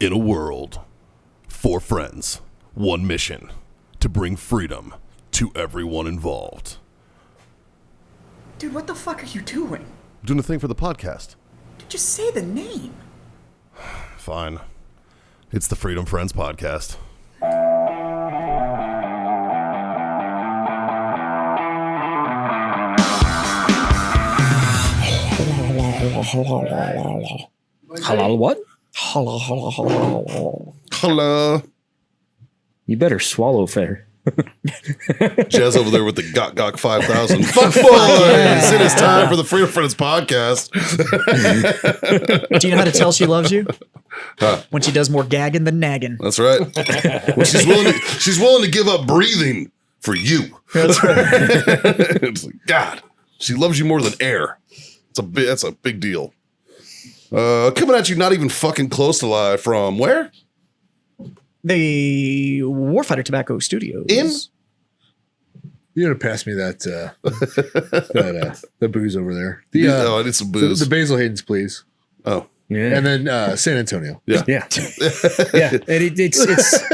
In a world, 4 friends, 1 mission, to bring freedom to everyone involved. Dude, what the fuck are you doing? Doing a thing for the podcast. Dude, just say the name. Fine. It's the Freedom Friends Podcast. Halal what? Hello. You better swallow fair. Jazz over there with the Gok 5000. Fuck boys! It is time for the Freedom Friends Podcast. Do you know how to tell she loves you? When she does more gagging than nagging. That's right. When she's willing to give up breathing for you. That's right. It's like, God, she loves you more than air. That's a big deal. Coming at you not even fucking close to live from where? The Warfighter Tobacco Studios. You gotta pass me that the booze over there. I need some booze. The Basil Hayden's, please. Oh. Yeah. And then San Antonio. Yeah. Yeah. Yeah. And it Man's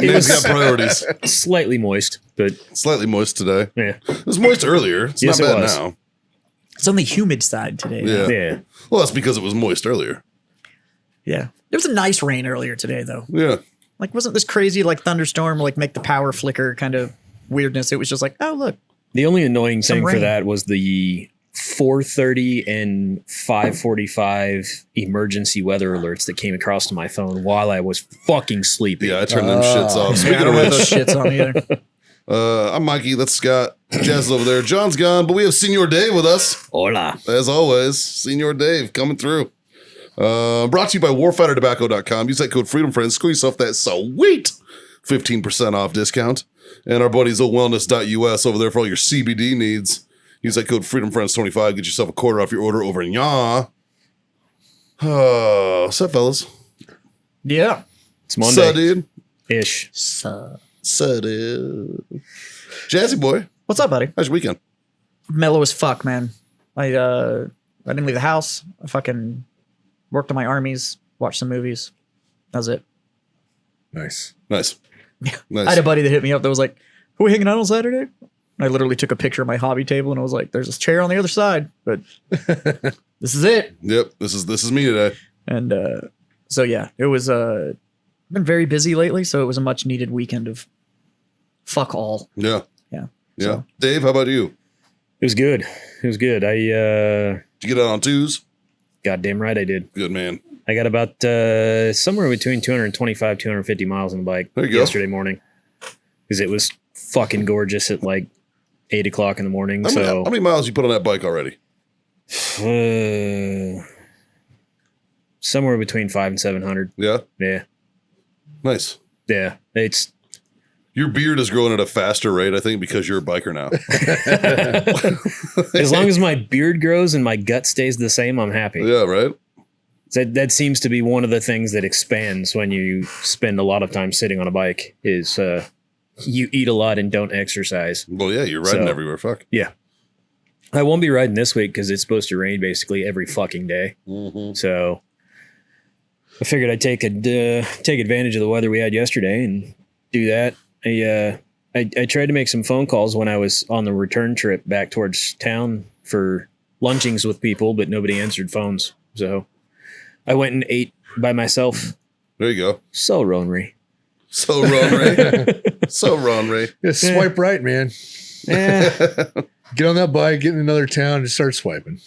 was got priorities. slightly moist, but Slightly moist today. yeah. It was moist earlier. It's Yes, not it bad was. now. It's on the humid side today. Yeah. Yeah. Well, that's because it was moist earlier. Yeah. There was a nice rain earlier today, though. Yeah. Like, wasn't this crazy, like, thunderstorm, like, make the power flicker kind of weirdness? It was just like, oh, look. The only annoying Some thing for rain. that was the 4:30 and 5:45 emergency weather alerts that came across to my phone while I was fucking sleeping. Yeah, I turned them shits off. Yeah, I Speaking don't of have those which, shits on either. I'm Mikey. That's Scott. Jazz is over there. John's gone, but we have Senor Dave with us. Hola. As always, Senor Dave coming through. Brought to you by warfightertobacco.com. Use that code FreedomFriends. Score yourself that sweet 15% off discount. And our buddies at wellness.us over there for all your CBD needs. Use that code FreedomFriends25. Get yourself a quarter off your order over in Ya. What's up, fellas? Yeah. It's Monday. So, dude. Ish. So, So, dude. Jazzy boy, what's up, buddy? how's your weekend? Mellow as fuck, man. I didn't leave the house. I fucking worked on my armies, watched some movies. That was it. Nice. Nice. I Nice. had a buddy that hit me up that was like, "Are we hanging out on Saturday?" And I literally took a picture of my hobby table and I was like, "There's this chair on the other side, but this is it." Yep, this is me today. And so yeah, it was been very busy lately, so it was a much needed weekend of fuck all. Yeah. Yeah. Yeah. So- Dave, how about you? It was good. It was good. Did you get out on twos? Goddamn right I did. Good man. I got about somewhere between 225, 250 miles on the bike There you go. yesterday morning. Because it was fucking gorgeous at like 8 o'clock in the morning. How many miles you put on that bike already? Somewhere between 500 and 700. Yeah. Yeah. Nice. Yeah. It's Your beard is growing at a faster rate, I think, because you're a biker now. as long as my beard grows and my gut stays the same, I'm happy. Yeah, right? That seems to be one of the things that expands when you spend a lot of time sitting on a bike is you eat a lot and don't exercise. Well, yeah, you're riding So- everywhere. Fuck. Yeah. I won't be riding this week because it's supposed to rain basically every fucking day. Mm-hmm. So I figured I'd take advantage of the weather we had yesterday and do that. I tried to make some phone calls when I was on the return trip back towards town for lunchings with people, but nobody answered phones. So I went and ate by myself. There you go. So Ronry. So Ron Ray. So Ron Ray. Yeah, swipe right, man. Eh, Get on that bike, get in another town, and start swiping.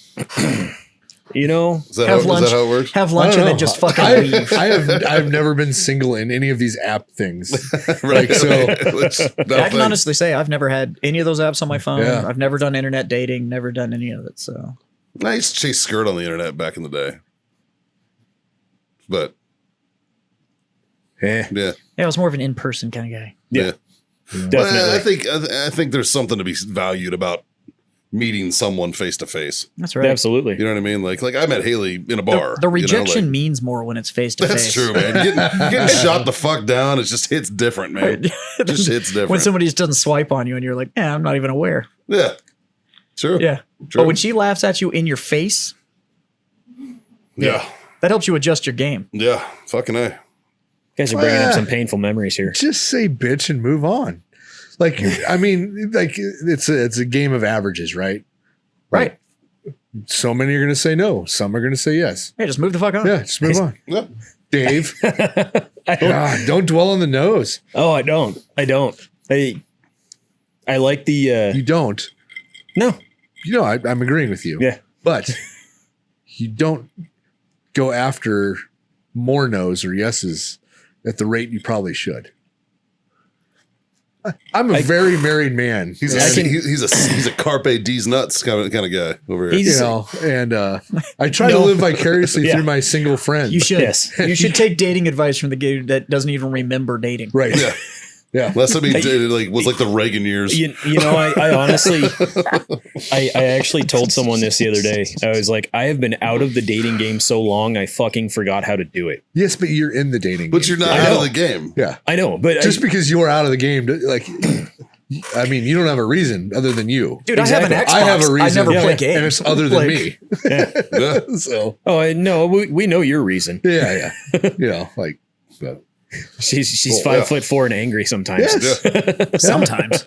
you know, Is that, Have how, lunch. is that how it works? Have I lunch don't and then know. just fucking I, leave. I've never been single in any of these app things. Right. Like, so- It's I nothing. can honestly say I've never had any of those apps on my phone. Yeah. I've never done internet dating, never done any of it. So I used to chase skirt on the internet back in the day. But, yeah, yeah. yeah, I was more of an in-person kind of guy. Yeah. Well, definitely. I think there's something to be valued about meeting someone face to face. That's right. Absolutely. You know what I mean? Like I met Haley in a bar. The you know, rejection like- means more when it's face to face. That's true, man. Getting shot the fuck down, it just hits different, man. Just hits different. When somebody just doesn't swipe on you and you're like, yeah, I'm not even aware. Yeah. True. Yeah. True. But when she laughs at you in your face, Yeah. that helps you adjust your game. Yeah. Fucking A. guys are bringing up some painful memories here. Just say bitch and move on. Like, I mean, like it's a game of averages, right? Right. So many are going to say no. Some are going to say yes. Hey, just move the fuck on. Yeah, just move on. Yep. Dave, I don't, God, don't dwell on the nose. oh, I don't. I like the You don't. no. You know, I'm agreeing with you. Yeah. But you don't go after more no's or yeses at the rate you probably should. I'm a very married man. He's a carpe d's nuts kind of guy over here. He's- you know, and I try to No. live vicariously Yeah. through my single friends. You should. Yes. You should take dating advice from the guy that doesn't even remember dating. Right. Yeah. Yeah. Last time he did was like the Reagan years. You know, I honestly, I actually told someone this the other day. I was like, I have been out of the dating game so long, I fucking forgot how to do it. Yes, but you're in the dating But game. you're not I out know. of the game. Yeah. I know, but Just because you're out of the game, like, I mean, you don't have a reason other than you. Dude, I have an Xbox. Exactly. I have a reason. I never Yeah. play Yeah. games. And it's other than Like, me. Yeah. So, oh no, we know your reason. yeah. You know, like, but She's Well, 5'4" and angry sometimes. yes. Yeah. Sometimes.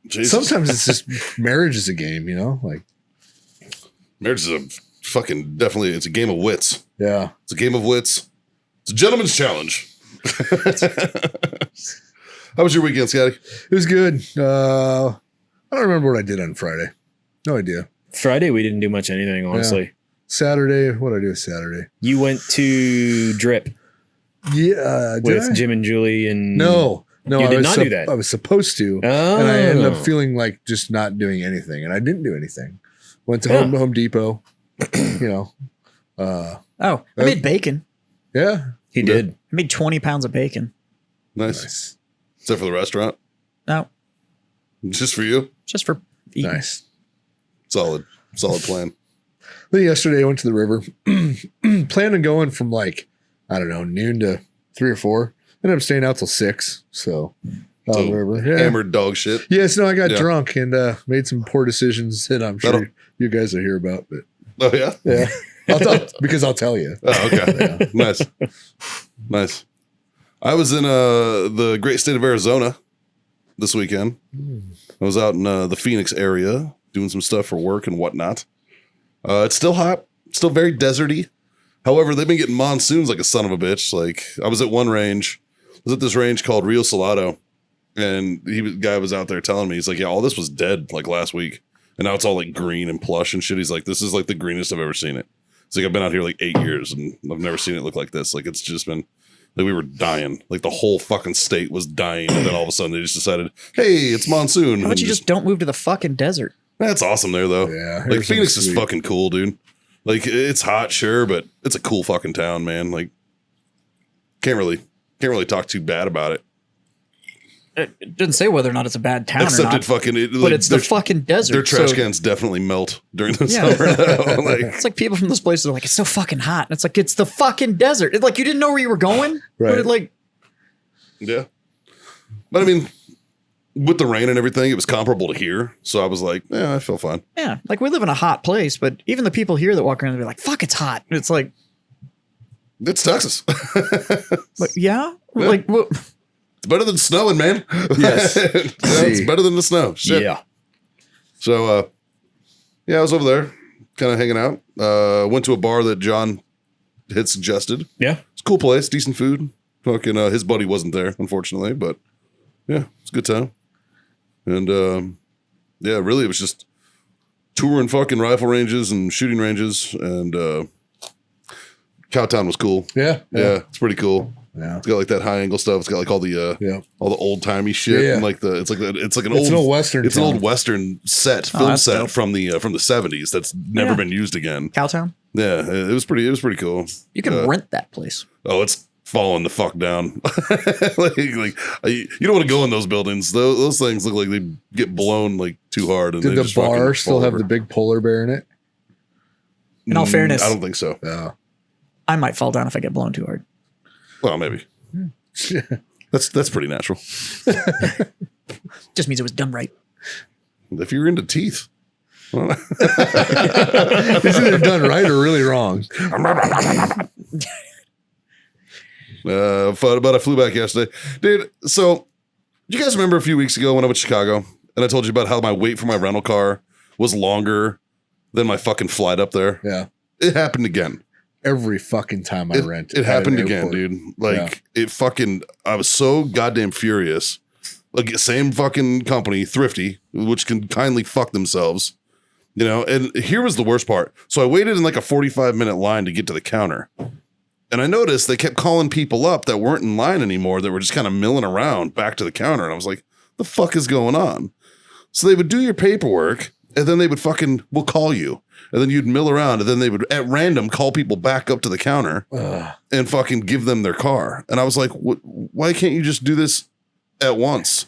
Jesus. Sometimes it's just marriage is a game, you know? Like, Marriage is a fucking definitely. It's a game of wits. yeah. It's a game of wits. It's a gentleman's challenge. How was your weekend, Scotty? It was good. I don't remember what I did on Friday. No idea. Friday we didn't do much anything, honestly. Saturday, what did I do Saturday? You went to Drip Yeah. Did with I? Jim and Julie and No. You I did was not do that. I was supposed to. Oh. And I ended up feeling like just not doing anything. And I didn't do anything. Went to Yeah. Home Depot. You know. Oh, I made bacon. Yeah. He did. I made 20 pounds of bacon. Nice. Nice. Except for the restaurant. No, Just for you. just for eating. Nice. Solid plan. Then yesterday I went to the river. Planned on going from like, I don't know, noon to 3 or 4. Ended up staying out till 6. So, So, the river. Yeah. Hammered dog shit. Yes, no, I got Yeah. drunk and made some poor decisions that I'm sure That'll- you guys will hear about. But Oh yeah. yeah, because I'll tell you. Oh, okay. Nice. Nice. I was in the great state of Arizona this weekend. I was out in the Phoenix area doing some stuff for work and whatnot. It's still hot, still very deserty. However, they've been getting monsoons like a son of a bitch. Like I was at one range, I was at this range called Rio Salado, and guy was out there telling me, he's like, yeah, all this was dead like last week, and now it's all like green and plush and shit. He's like, this is like the greenest I've ever seen it. It's like I've been out here like 8 years and I've never seen it look like this. Like it's just been like we were dying. Like the whole fucking state was dying, and then all of a sudden they just decided, hey, it's monsoon. How about and you just don't move to the fucking desert? That's awesome there though. Yeah, Like Arizona's Phoenix is sweet. fucking cool, dude. Like it's hot, sure, but it's a cool fucking town, man. Like can't really talk too bad about it. It doesn't say whether or not it's a bad town or Except not, it fucking but like, it's the their- fucking desert. Their trash so cans definitely melt during the Yeah. summer. Though. Like, it's like people from this place are like, it's so fucking hot. And it's like, it's the fucking desert. It's like you didn't know where you were going. Right. But like, yeah. But I mean, with the rain and everything, it was comparable to here. So I was like, yeah, I feel fine. yeah, like we live in a hot place, but even the people here that walk around, they're like, fuck, it's hot. And it's like, It's Texas. but yeah, Yeah. like, well, It's better than snowing, man. Yes. Yeah, it's better than the snow. Shit. Yeah. So, yeah, I was over there kind of hanging out. Went to a bar that John had suggested. Yeah. It's a cool place, decent food. Fucking, his buddy wasn't there, unfortunately, but yeah, it's a good time. And, yeah, really, it was just touring fucking rifle ranges and shooting ranges. And, Cowtown was cool. Yeah. Yeah, it's pretty cool. Yeah. It's got like that high angle stuff. It's got like all the old timey shit. Yeah. And like it's like an It's an old old Western It's an town. old Western set, Oh, film that's set dope. from the 70s that's never Yeah. been used again. Cowtown, Yeah, it was pretty cool. you can rent that place. Oh, it's falling the fuck down. You don't want to go in those buildings. Those things look like they get blown like too hard. And Did they the just fucking bar still fall have over. the big polar bear in it? In all fairness, I don't think so. Yeah. I might fall down if I get blown too hard. Well, maybe. That's pretty natural. Just means it was done right. If you're into teeth. It's either done right or really wrong. But I flew back yesterday. Dude, so do you guys remember a few weeks ago when I went to Chicago and I told you about how my wait for my rental car was longer than my fucking flight up there? Yeah. It happened again. Every fucking time I rent. It at happened an again, airport. dude. Like, it fucking, I was so goddamn furious. Like, same fucking company, Thrifty, which can kindly fuck themselves. You know, and here was the worst part. So I waited in like a 45-minute line to get to the counter. And I noticed they kept calling people up that weren't in line anymore, that were just kind of milling around back to the counter. And I was like, the fuck is going on? So they would do your paperwork, and then they would fucking, we'll call you. And then you'd mill around, and then they would at random call people back up to the counter and fucking give them their car. And I was like, why can't you just do this at once?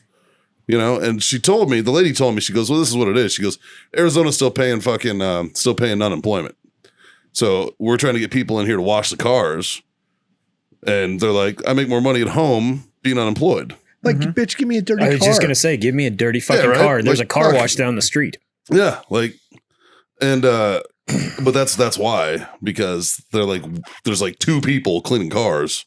You know, and she told me, the lady told me, she goes, well, this is what it is. She goes, Arizona's still paying unemployment. So we're trying to get people in here to wash the cars. And they're like, I make more money at home being unemployed. Like, bitch, give me a dirty car. I was just going to say, give me a dirty fucking right? car. There's Like, a car fuck. wash down the street. Yeah. Like, and, but that's why, because they're like, there's like 2 people cleaning cars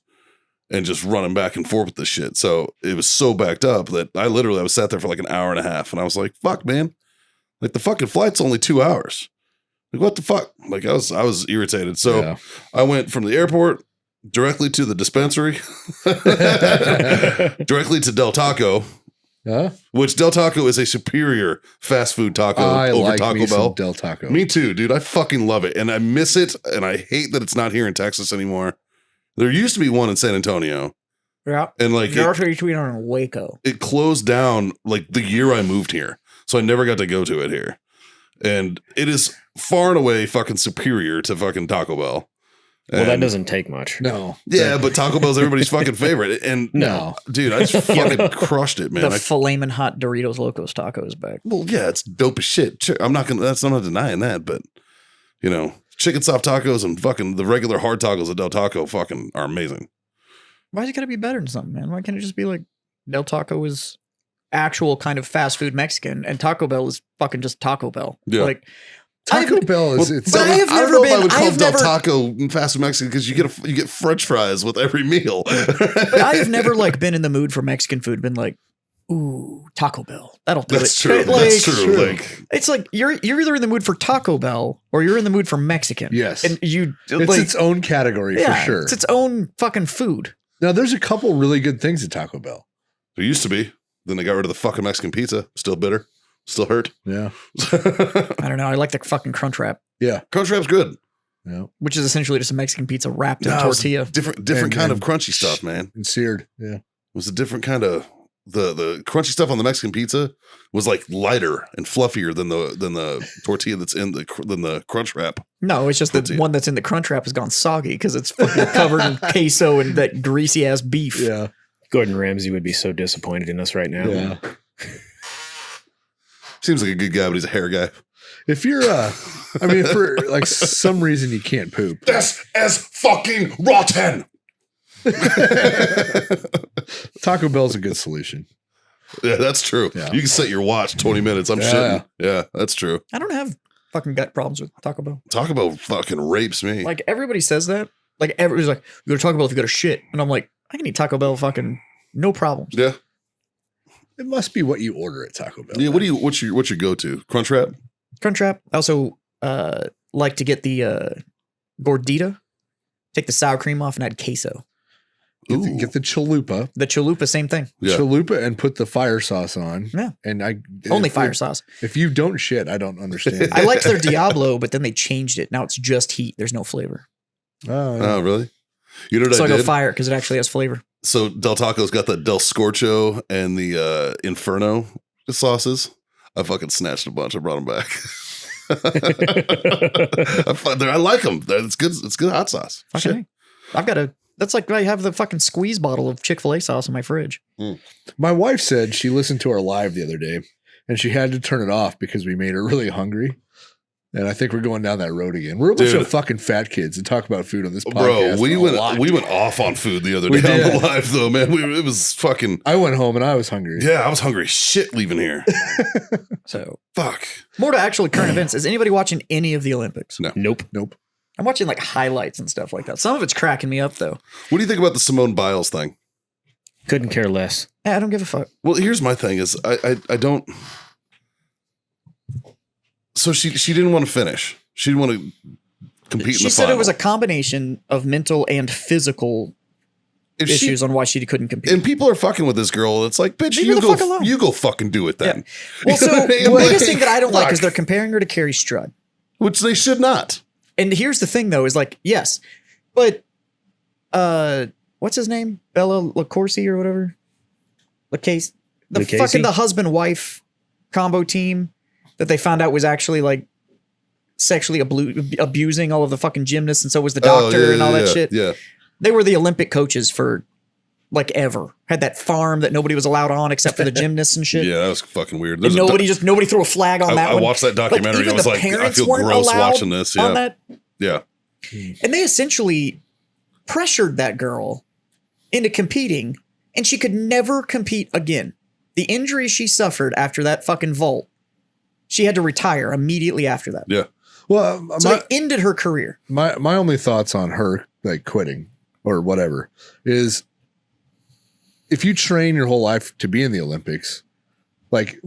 and just running back and forth with this shit. So it was so backed up that I was sat there for like an hour and a half, and I was like, fuck, man. Like, the fucking flight's only 2 hours. Like, what the fuck? Like, I was irritated. So Yeah. I went from the airport directly to the dispensary, directly to Del Taco, Huh? which Del Taco is a superior fast food taco I over like Taco me Bell. some Del Taco. Me too, dude. I fucking love it. And I miss it. And I hate that it's not here in Texas anymore. There used to be one in San Antonio. Yeah. And like You're also tweeting on Waco. it closed down like the year I moved here. So I never got to go to it here. And it is far and away fucking superior to fucking Taco Bell. Well, that And- doesn't take much. No. Yeah, but Taco Bell's everybody's fucking favorite. And No. dude, I just fucking crushed it, man. The flamin' hot Doritos Locos Taco is back. Well, yeah, it's dope as shit. I'm not denying that, but you know, chicken soft tacos and fucking the regular hard tacos at Del Taco fucking are amazing. Why's it gotta be better than something, man? Why can't it just be like Del Taco is actual kind of fast food Mexican and Taco Bell is fucking just Taco Bell? Yeah. Like Taco I've- Bell is Well, it's but I have don't never know if I been- would I call have Del never- Taco fast food Mexican because you get French fries with every meal. But I have never like been in the mood for Mexican food, been like, ooh, Taco Bell. That'll do That's it. true. Like, That's true. Like, It's like you're either in the mood for Taco Bell or you're in the mood for Mexican. Yes. And you it's like its own category yeah, for sure. it's its own fucking food. Now there's a couple really good things at Taco Bell. there used to be. Then they got rid of the fucking Mexican pizza. Still bitter. Still hurt. Yeah. I don't know. I like the fucking crunch wrap, Yeah. Crunchwrap's good. Yeah. which is essentially just a Mexican pizza wrapped in No, it's tortilla. Different And- kind of and- crunchy stuff, man. And seared. Yeah. It was a different kind of the crunchy stuff on the Mexican pizza was like lighter and fluffier than the tortilla that's in the crunch wrap. No, it's just the Tortilla. one that's in the crunch wrap has gone soggy because it's fucking covered in queso and that greasy ass beef. Yeah. Gordon Ramsay would be so disappointed in us right now. Yeah. Seems like a good guy, but he's a hair guy. If you're I mean, if for like some reason you can't poop. This is fucking rotten. Taco Bell's a good solution. Yeah, that's true. Yeah. You can set your watch 20 minutes. I'm Yeah. shitting. Yeah, that's true. I don't have fucking gut problems with Taco Bell. Talk about fucking rapes me. Like everybody says that. Like everybody's like, you go to Taco Bell if you go to shit. And I'm like, I can eat Taco Bell fucking no problems. yeah. It must be what you order at Taco Bell. Yeah. What's your go to? Crunch wrap? Crunch wrap. I also like to get the gordita, take the sour cream off and add queso. Get the chalupa. The chalupa, same thing. Yeah. Chalupa and put the fire sauce on. Yeah. And Only if- fire sauce. If you don't shit, I don't understand. I liked their Diablo, but then they changed it. Now it's just heat. There's no flavor. Oh, Oh, really? You know what So I I go did? fire because it actually has flavor. So Del Taco's got the Del Scorcho and the Inferno sauces. I fucking snatched a bunch. I brought them back. I like them. It's good. It's good hot sauce. Fucking Shit. A. I've got a. That's like I have the fucking squeeze bottle of Chick-fil-A sauce in my fridge. My wife said she listened to our live the other day and she had to turn it off because we made her really hungry. And I think we're going down that road again. We're a bunch Dude. of fucking fat kids that talk about food on this Bro, podcast. we a went lot. off on food the other We day on did. the live though, man. It was fucking I went home and I was hungry. yeah. I was hungry as shit leaving here. So Fuck. more to actually current events. Is anybody watching any of the Olympics? No. Nope. Nope. I'm watching like highlights and stuff like that. Some of it's cracking me up though. What do you think about the Simone Biles thing? Couldn't care less. Yeah, I don't give a fuck. Well, here's my thing: is I don't. So she didn't want to finish. She didn't want to compete. She in the said final. it was a combination of mental and physical If issues on why she couldn't compete. and people are fucking with this girl. It's like, bitch, Leave her the fuck alone. you go fucking do it then. Well, so You know what I the mean? biggest thing that I don't like is Fuck. they're comparing her to Carrie Strud. Which they should not. And here's the thing, though, is like, yes, but what's his name? Bella LaCourse or whatever? LaCase. The Lucchese? fucking the husband-wife combo team that they found out was actually like sexually abusing all of the fucking gymnasts, and so was the doctor and all that shit. Yeah. They were the Olympic coaches for like ever. Had that farm that nobody was allowed on except for the gymnasts and shit. Yeah, that was fucking weird. And There's a nobody threw a flag on that I one. watched that But documentary. even I was the like, I parents feel weren't gross allowed watching this. on Yeah. that. Yeah. And they essentially pressured that girl into competing, and she could never compete again. The injury she suffered after that fucking vault, she had to retire immediately after that. Yeah. Well, So it ended her career. my only thoughts on her like quitting or whatever is if you train your whole life to be in the Olympics, like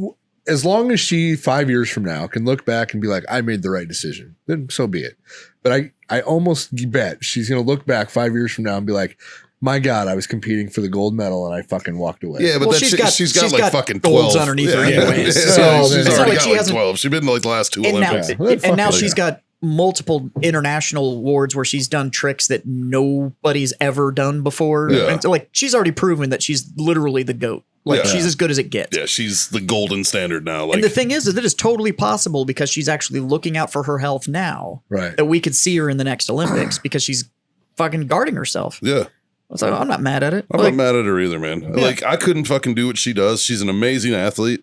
as long as she 5 years from now can look back and be like, I made the right decision, then so be it. But I almost bet she's going to look back 5 years from now and be like, my God, I was competing for the gold medal and I fucking walked away. Yeah, but Well, that she's got like fucking golds 12 underneath her Yeah. anyways. Yeah. So she's it's not already like got she like hasn't- 12. She's been to like the last two And now, Olympics. Yeah. and now Fuck she's it. got multiple international awards where she's done tricks that nobody's ever done before. Yeah. And so, like, she's already proven that she's literally the GOAT. Like, Yeah. she's as good as it gets. Yeah, she's the golden standard now. Like, And the thing is that it is totally possible because she's actually looking out for her health now Right. that we could see her in the next Olympics because she's fucking guarding herself. yeah, So I'm not mad at it. I'm Like, not mad at her either, man. Like, I couldn't fucking do what she does. She's an amazing athlete,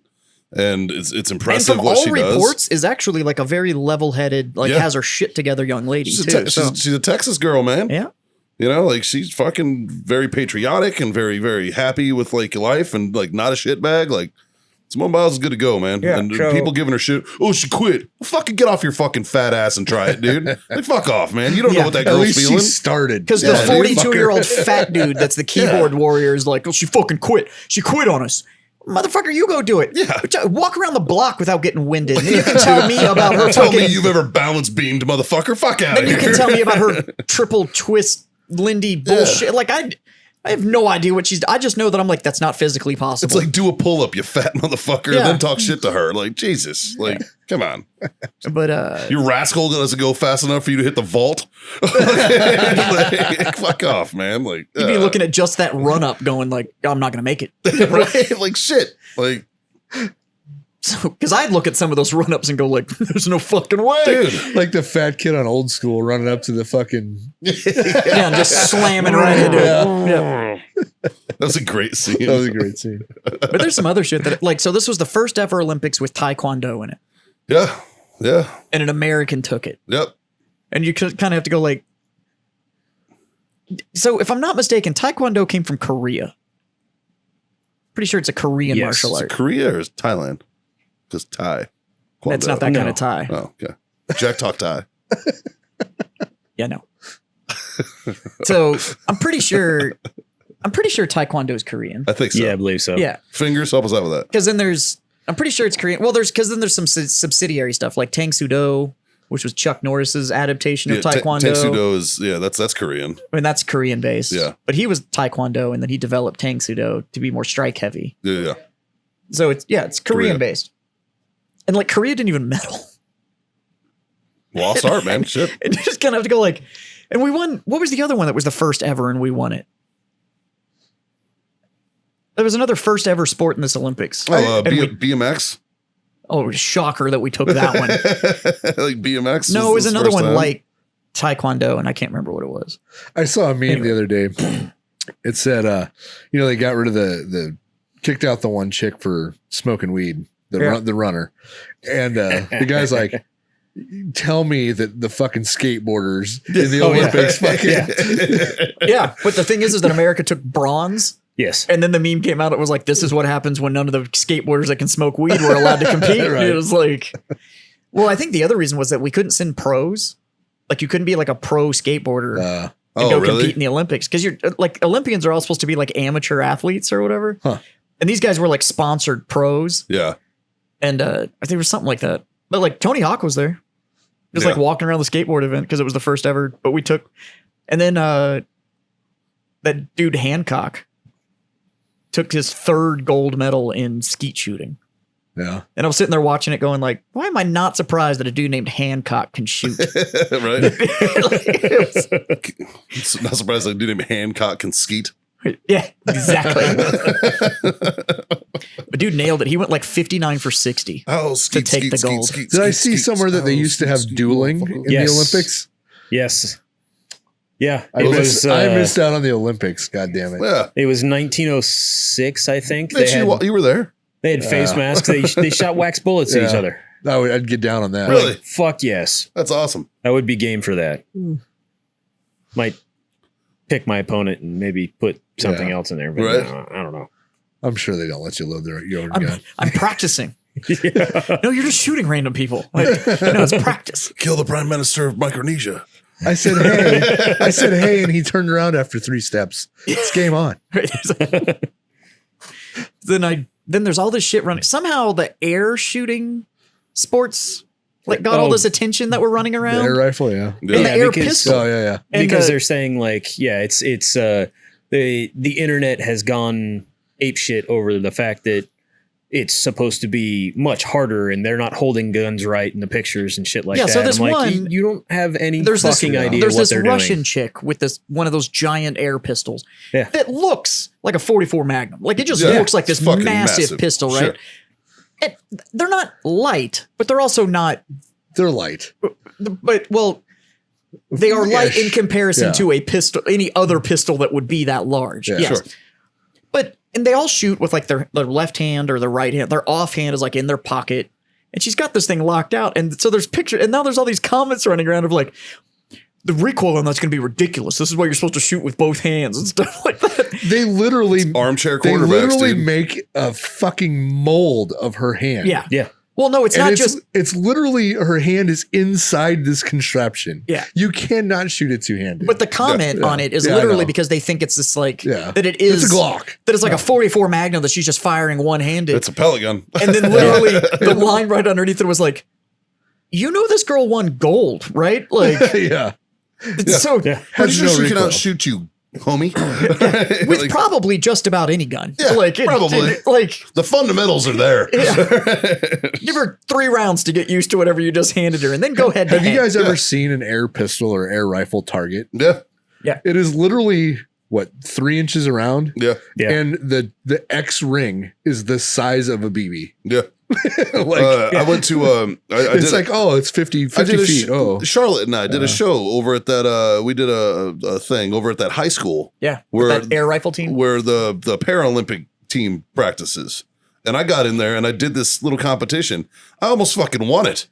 and it's and impressive from what all she reports, is actually like a very level-headed, like Yeah. has her shit together young lady does. too. So, She's a Texas girl, man. yeah. You know, like she's fucking very patriotic and very, very happy with like life and like not a shitbag. Like Simone Biles is good to go, man. Yeah, and so- people giving her shit. Oh, she quit. Well, fucking get off your fucking fat ass and try it, dude. Like fuck off, man. You don't Yeah. know what that At girl's least feeling. she started. Because Yeah, the dude, 42-year-old fat dude that's the keyboard warrior is like, oh, she fucking quit. She quit on us. Motherfucker, you go do it. Yeah. Walk around the block without getting winded. And then you can tell me about her Tell me fucking... you've ever balance beamed, motherfucker. Fuck out Then of you here. can tell me about her triple twist Lindy bullshit. Like, I have no idea what she's... I just know that I'm like, that's not physically possible. It's like do a pull up, you fat motherfucker, Yeah. and then talk shit to her. Like Jesus, like come on, But, your rascal doesn't go fast enough for you to hit the vault. Like, fuck off, man. Like you'd be looking at just that run-up going like, I'm not going to make it. right, like shit, like So, because I'd look at some of those run-ups and go like, there's no fucking way. dude. Like the fat kid on Old School running up to the fucking. Yeah, and just slamming right into it. Yeah. That's a great scene. That was a great scene. But there's some other shit that, like, so this was the first ever Olympics with Taekwondo in it, Yeah, yeah, and an American took it. yep. And you kind of have to go like, so if I'm not mistaken, Taekwondo came from Korea. Pretty sure it's a Korean Yes, martial Is it art. Korea or is it Thailand? Because Thai. That's not that No. kind of Thai. Oh, okay. Jack talk Thai. Yeah, no. So I'm pretty sure Taekwondo is Korean. I think so. Yeah, I believe so. Yeah, Fingers, help us out with that. because then I'm pretty sure it's Korean. Well, because then there's some subsidiary stuff like Tang Soo Do, which was Chuck Norris's adaptation of Taekwondo. Tang Soo Do is that's Korean. I mean, that's Korean based. Yeah. But he was Taekwondo, and then he developed Tang Soo Do to be more strike heavy. Yeah. So it's Korean Korea. based. And like Korea didn't even medal. Lost art, man. Shit. And you just kind of have to go like, and we won. What was the other one that was the first ever and we won it? There was another first ever sport in this Olympics. Oh, And we- BMX. oh, shocker that we took that one. Like BMX. No, it was the another first one time? like Taekwondo, and I can't remember what it was. I saw a meme Anyway. the other day. It said, they got rid of the kicked out the one chick for smoking weed, the runner, and the guy's like, "Tell me that the fucking skateboarders in the Olympics fucking." Yeah, but the thing is that America took bronze, Yes. and then the meme came out. It was like, this is what happens when none of the skateboarders that can smoke weed were allowed to compete. Right. It was like, well, I think the other reason was that we couldn't send pros Like you couldn't be like a pro skateboarder and go compete in the Olympics because you're like Olympians are all supposed to be like amateur athletes or whatever. Huh. And these guys were like sponsored pros. Yeah. And I think it was something like that. But like Tony Hawk was there. Just like walking around the skateboard event because it was the first ever. But we took, and then that dude Hancock took his 3rd gold medal in skeet shooting. Yeah. And I was sitting there watching it going like, why am I not surprised that a dude named Hancock can shoot? Right. It's not surprised that a dude named Hancock can skeet. Yeah, exactly. But dude nailed it. He went like 59 for 60. Oh, skeet, take the gold. Did I see somewhere that they used to have dueling in the Olympics? Yes. Yeah. I missed out on the Olympics. God damn it. Yeah. It was 1906, I think. Bitch, you were there. They had face masks. They shot wax bullets at each other. I'd get down on that. Really? Fuck yes. That's awesome. I would be game for that. Might pick my opponent and maybe put something else in there. But Right. I don't know. I'm sure they don't let you load your own gun. I'm practicing. No, you're just shooting random people. Like, no, it's practice. Kill the Prime Minister of Micronesia. I said, hey, and he turned around after 3 steps. It's game on. Then there's all this shit running. Somehow the air shooting sports like got all this attention that we're running around. The air rifle, yeah. And the air because- pistol. Oh, yeah. And Because they're saying like, it's the internet has gone ape shit over the fact that it's supposed to be much harder and they're not holding guns right in the pictures and shit like that. So this I'm like, one, you don't have any there's fucking this, idea There's what this they're Russian doing. chick with this one of those giant air pistols Yeah. that looks like a 44 Magnum. Like it just Yeah, looks like this it's fucking massive pistol, right? Sure. And they're not light, but they're also not. They're light. But well, they are light in comparison Yeah. to a pistol, any other pistol that would be that large. Yeah, Yes. sure. But and they all shoot with like their left hand or their right hand. Their offhand is like in their pocket, and she's got this thing locked out. And so there's picture, and now there's all these comments running around of like, the recoil on that's going to be ridiculous. This is why you're supposed to shoot with both hands and stuff like that. They literally Armchair They quarterbacks, literally dude. make a fucking mold of her hand. Yeah. Yeah. Well, no, it's And not it's, just. it's literally her hand is inside this contraption. Yeah. You cannot shoot it two-handed. But the comment on it is Yeah, I literally know. because they think it's this like Yeah. that it is It's a Glock. that it's like a 44 Magnum that she's just firing one-handed. It's a pellet gun. And then literally the line right underneath it was like, you know, this girl won gold, right? Like, yeah. it's so Pretty Has sure no she can recoil. outshoot you, homie. with Like, probably just about any gun. Yeah, probably. Like, the fundamentals are there. give her 3 rounds to get used to whatever you just handed her, and then go head to Have you head. guys ever seen an air pistol or air rifle target? Yeah. It is literally what 3 inches around, Yeah. Yeah. and the X ring is the size of a BB. Yeah. Like I went to it's like it's 50 I did a feet. Charlotte and I did a show over at that we did a thing over at that high school Yeah, Where- with that air rifle team. where the Paralympic team practices. And I got in there and I did this little competition. I almost fucking won it.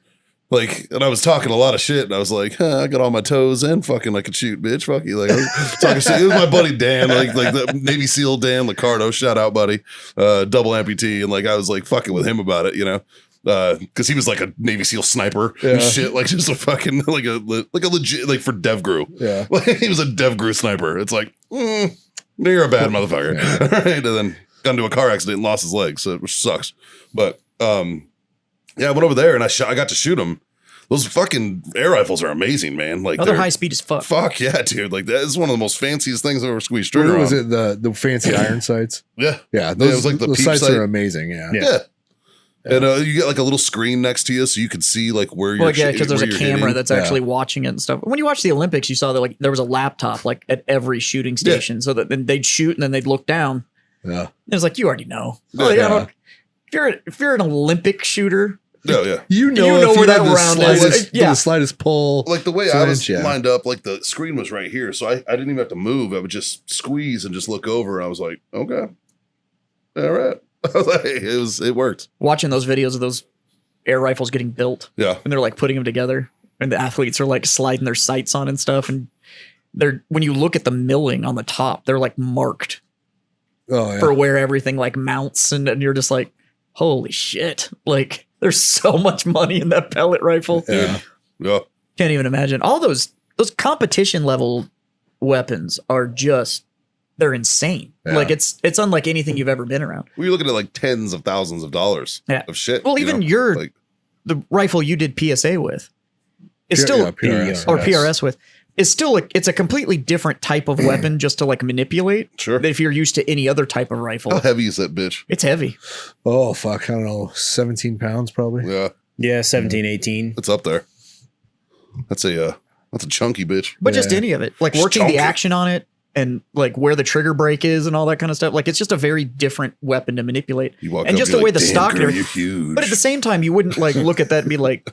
Like, and I was talking a lot of shit, and I was like, I got all my toes and fucking I could shoot, bitch. Fuck you. Like, I was talking shit. It was my buddy Dan, like the Navy SEAL Dan Licardo. Shout out, buddy. Double amputee. And like, I was like fucking with him about it, you know? Because he was like a Navy SEAL sniper and shit, like just a fucking like a legit like for DevGru. Yeah. Like, he was a DevGru sniper. It's like, you're a bad motherfucker. All right, and then got into a car accident and lost his leg, so which sucks. But yeah, I went over there and I got to shoot him. Those fucking air rifles are amazing, man. Like Other they're- high speed as fuck. Fuck yeah, dude! Like that is one of the most fanciest things I've ever squeezed trigger What on. was it? The fancy iron sights? Yeah, Yeah, it those was like the those peep sights sight. are amazing. Yeah. yeah. And you get like a little screen next to you, so you can see like where you're. Well, yeah, because there's a where you're camera hitting. that's actually watching it and stuff. When you watch the Olympics, you saw that like there was a laptop like at every shooting station, so that then they'd shoot and then they'd look down. Yeah. It was like you already know. Like, I don't, if you're an Olympic shooter, Oh yeah. You know where if that had the round slightest, is. Yeah. the slightest pull. Like the way I was flinch, yeah. lined up, like the screen was right here, so I didn't even have to move. I would just squeeze and just look over. And I was like, okay, all right. I was like, it worked. watching those videos of those air rifles getting built Yeah. and they're like putting them together, and the athletes are like sliding their sights on and stuff, and they're when you look at the milling on the top, they're like marked Oh yeah. for where everything like mounts, and you're just like, holy shit! Like there's so much money in that pellet rifle. Yeah. Yeah. Can't even imagine. All those competition level weapons are just they're insane. Yeah. Like it's unlike anything you've ever been around. We're looking at like tens of thousands of dollars of shit. Well, even like the rifle you did PSA with is Yeah, still yeah, PRS, or yes. PRS with is still it's a completely different type of weapon just to like manipulate. Sure. Than if you're used to any other type of rifle. how heavy is that bitch? It's heavy. Oh fuck, I don't know, 17 pounds probably. Yeah, Yeah, 17, 18. it's up there. That's a chunky bitch. But just Yeah. any of it. Like Just working chunk the it. action on it and like where the trigger break is and all that kind of stuff. Like it's just a very different weapon to manipulate. You walk And up, just you're the way like, the "Damn, stock girl, there- you're huge. But at the same time, you wouldn't like look at that and be like,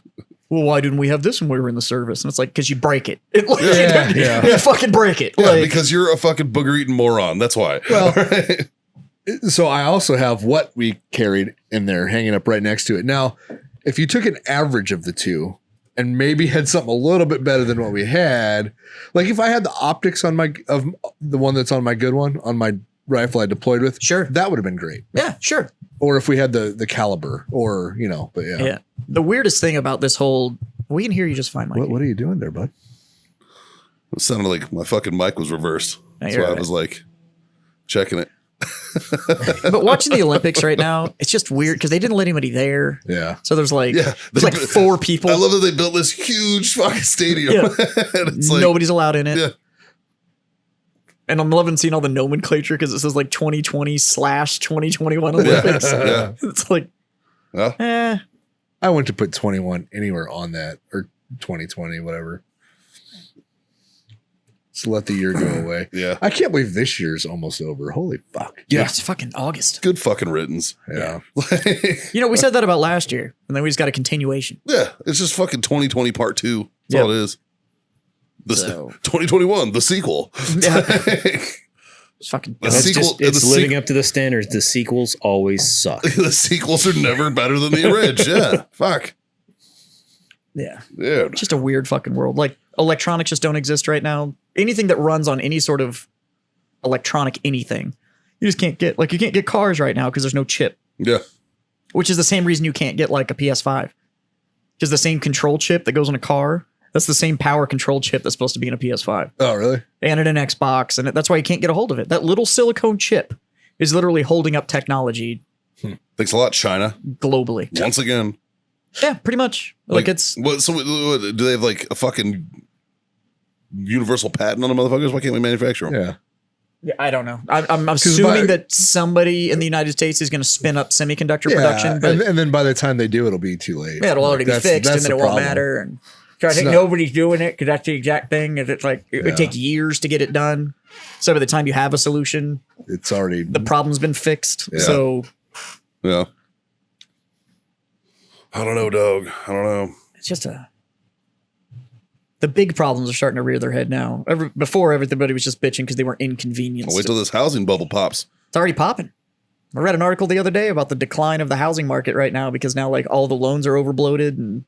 well, why didn't we have this when we were in the service? And it's like, because you break it. Yeah. You fucking break it. yeah, like, because you're a fucking booger eating moron. That's why. Well- Right? So I also have what we carried in there hanging up right next to it. Now, if you took an average of the two and maybe had something a little bit better than what we had, like if I had the optics on of the one that's on my good one on my rifle I deployed with, Sure. that would have been great. yeah, sure. Or if we had the caliber, or but yeah. Yeah. The weirdest thing about this whole, we can hear you just fine, Mike. What are you doing there, bud? It sounded like my fucking mic was reversed. No, That's you're why I right. was like checking it. But watching the Olympics right now, it's just weird because they didn't let anybody there. Yeah. So there's like, Yeah, there's like 4 people. I love that they built this huge fucking stadium. Yeah. And it's like, Nobody's allowed in it. yeah, And I'm loving seeing all the nomenclature because it says like 2020/2021 Olympics. yeah. It's like, Yeah. I went to put 21 anywhere on that, or 2020, whatever. So let the year go away. Yeah. I can't believe this year's almost over. Holy fuck. yeah, it's fucking August. Good fucking riddance. Yeah. Like, You know, we said that about last year, and then we just got a continuation. yeah, it's just fucking 2020 part 2. That's Yeah. all it is. The So- 2021, the sequel. Yeah. It's fucking. The It's, sequel- just, it's the living sequ- up to the standards. The sequels always suck. The sequels are never better than the orig. Yeah. Fuck. Yeah. Dude. It's just a weird fucking world. Like electronics just don't exist right now. Anything that runs on any sort of electronic anything, you just can't get. Like you can't get cars right now because there's no chip, Yeah. which is the same reason you can't get like a PS5. Because the same control chip that goes in a car, that's the same power control chip that's supposed to be in a PS5 Oh, really? and in an Xbox, and that's why you can't get a hold of it. That little silicone chip is literally holding up technology Thanks a lot, China. globally. Once again. Yeah, pretty much. Like it's what, so what, do they have like a fucking universal patent on the motherfuckers? Why can't we manufacture them? Yeah. Yeah, I don't know. I'm assuming that somebody in the United States is going to spin up semiconductor production, but and then by the time they do, it'll be too late. yeah, it'll already be That's- fixed, and that's then it the won't problem. matter. And so I think not- nobody's doing it because that's the exact thing. Is it's like it Yeah. takes years to get it done. So by the time you have a solution, It's already. the problem's been fixed. Yeah. So Yeah. I don't know, dog. I don't know. it's just the big problems are starting to rear their head now. Before everybody was just bitching because they weren't inconvenienced. I'll wait till this housing bubble pops. It's already popping. I read an article the other day about the decline of the housing market right now because now like all the loans are overbloated and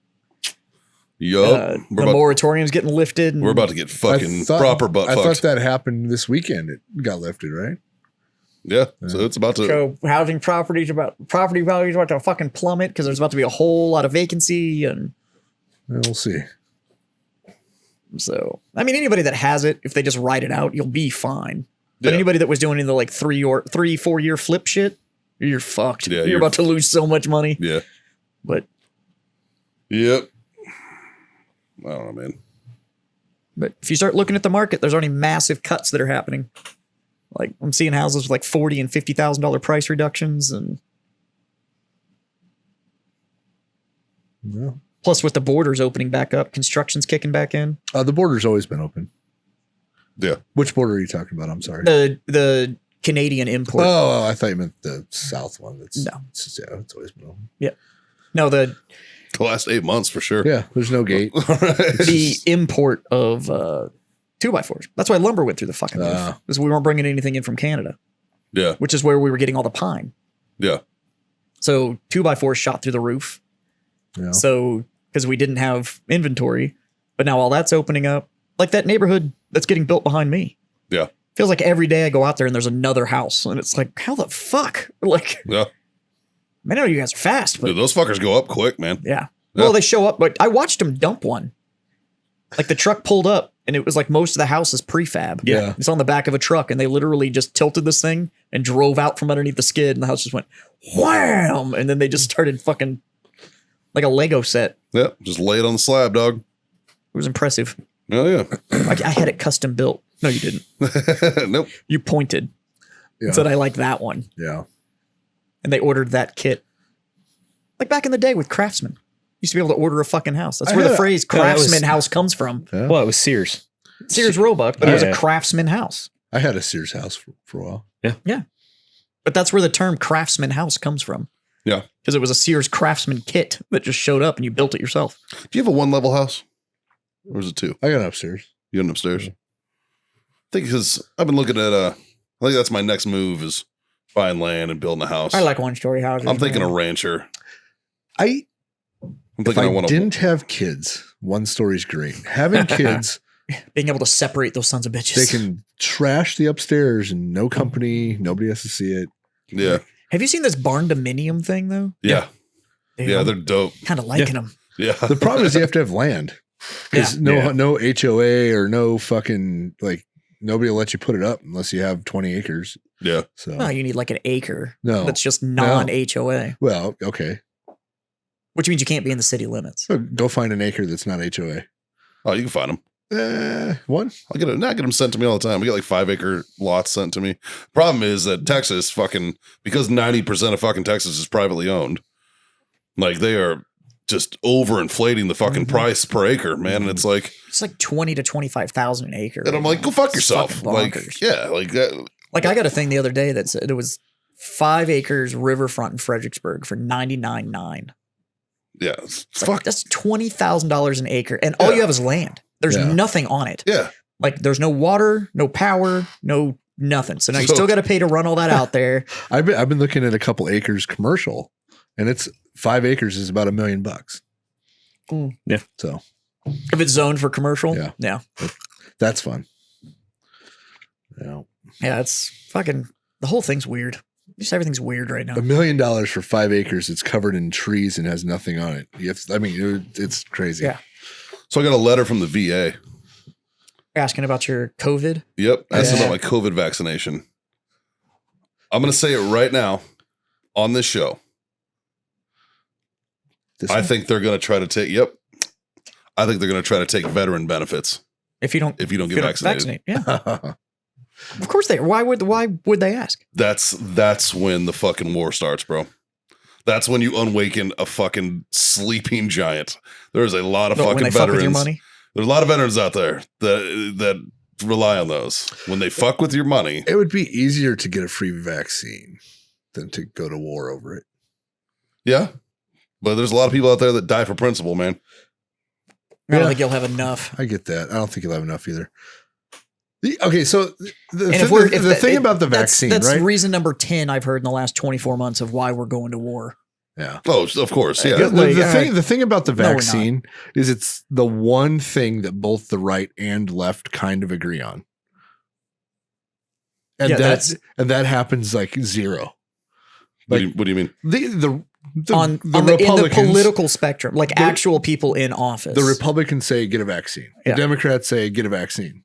Yup. the moratorium's getting lifted. And We're about to get fucking proper butt I fucked. thought that happened this weekend. It got lifted, right? Yeah. So it's about to. so housing property values about to fucking plummet because there's about to be a whole lot of vacancy and Well, we'll see. so I mean anybody that has it, if they just write it out, you'll be fine. But Yeah. anybody that was doing the like 3-4 year flip shit, you're fucked. Yeah, you're you're- about to lose so much money. Yeah. But Yep. I don't know, man. But if you start looking at the market, there's already massive cuts that are happening. Like I'm seeing houses with like $40,000 and $50,000 price reductions, and Yeah. plus with the borders opening back up, construction's kicking back in. The border's always been open. Yeah. Which border are you talking about? I'm sorry. The Canadian import. Oh, I thought you meant the south one. That's No. it's always been open. No, the The last 8 months for sure. Yeah, there's no gate. All right. the import of 2x4s. That's why lumber went through the fucking roof. Ah. Because we weren't bringing anything in from Canada, Yeah. which is where we were getting all the pine. Yeah. So 2x4s shot through the roof. Yeah. So, because we didn't have inventory, but now all that's opening up. Like that neighborhood that's getting built behind me. Yeah. Feels like every day I go out there and there's another house. And it's like, how the fuck? Like, Yeah. I know you guys are fast, but Dude, those fuckers go up quick, man. yeah. Yeah. Well, they show up, but I watched them dump one. Like the truck pulled up and it was like most of the house is prefab. Yeah. It's on the back of a truck and they literally just tilted this thing and drove out from underneath the skid and the house just went wham. And then they just started fucking like a Lego set. Yep. Just lay it on the slab, dog. It was impressive. Oh, yeah. I had it custom built. No, you didn't. Nope. You pointed Yeah. and said, I like that one. Yeah. And they ordered that kit. Like back in the day with Craftsman. Used to be able to order a fucking house. That's I where the had a- phrase Yeah, that was- Craftsman house comes from. Yeah. Well, it was Sears. Sears Roebuck, but it was a Yeah. Craftsman house. I had a Sears house for a while. But that's where the term Craftsman house comes from. Yeah. Because it was a Sears Craftsman kit that just showed up and you built it yourself. Do you have a 1-level house? Or is it 2? I got an upstairs. You got an upstairs? I think because I've been looking at, I think that's my next move is buying land and building a house. I like one-story houses. I'm thinking man. a rancher. I'm I'm if thinking I I want to. didn't have kids, one story's great. Having kids, being able to separate those sons of bitches. they can trash the upstairs and no company, nobody has to see it. Yeah. Have you seen this barn dominium thing though? Yeah. Yeah. I'm They're dope. kind of liking them. Yeah. The problem is you have to have land. Because Yeah. no HOA or no fucking like nobody will let you put it up unless you have 20 acres. Yeah. So Well, you need like an acre. no. That's just non-HOA, Well, okay. which means you can't be in the city limits. So go find an acre that's not HOA. Oh, you can find them. One. I'll get them sent to me all the time. We get like 5-acre lots sent to me. Problem is that Texas fucking, because 90% of fucking Texas is privately owned, like they are just overinflating the fucking price per acre, man. And it's like, It's like 20 to 25,000 an acre. and I'm like, go fuck It's yourself. fucking Like, bonkers. yeah, like that. Like I got a thing the other day that said it was 5 acres riverfront in Fredericksburg for $99,900. Yeah. It's It's like, fuck. that's $20,000 an acre, and all Yeah. you have is land. There's Yeah. nothing on it. Yeah. Like there's no water, no power, no nothing. So now you So- still got to pay to run all that out there. I've been looking at a couple acres commercial and it's 5 acres is about $1 million. Yeah. So If it's zoned for commercial, Yeah. yeah, that's fun. Yeah. yeah. It's fucking the whole thing's weird. Just everything's weird right now. $1 million for 5 acres. It's covered in trees and has nothing on it. It's crazy. Yeah. So I got a letter from the VA. Asking about your COVID. Yep. Asking Yeah. about my COVID vaccination. I'm going to say it right now on this show. This I one? think they're going to try to take, I think they're going to try to take veteran benefits If you don't, if you don't if get you vaccinated. yeah, of course they. Why would they ask? That's when the fucking war starts, bro. That's when you awaken a fucking sleeping giant. There's a lot of When fucking they fuck with your veterans. money. There's a lot of veterans out there that rely on those. When they fuck with your money, It would be easier to get a free vaccine than to go to war over it. yeah. But there's a lot of people out there that die for principle, man. I don't Yeah. think you'll have enough. I get that. I don't think you'll have enough either. Okay, so And if we're if the thing it- about the that's- vaccine, that's right? reason number 10 I've heard in the last 24 months of why we're going to war. Yeah. Oh, of course, yeah. Like, The thing about the No, we're not. vaccine is it's the one thing that both the right and left kind of agree on. And Yeah, that happens like zero. What do you mean? The On in the Republicans, political spectrum, like actual people in office. the Republicans say get a vaccine. Yeah. The Democrats say get a vaccine.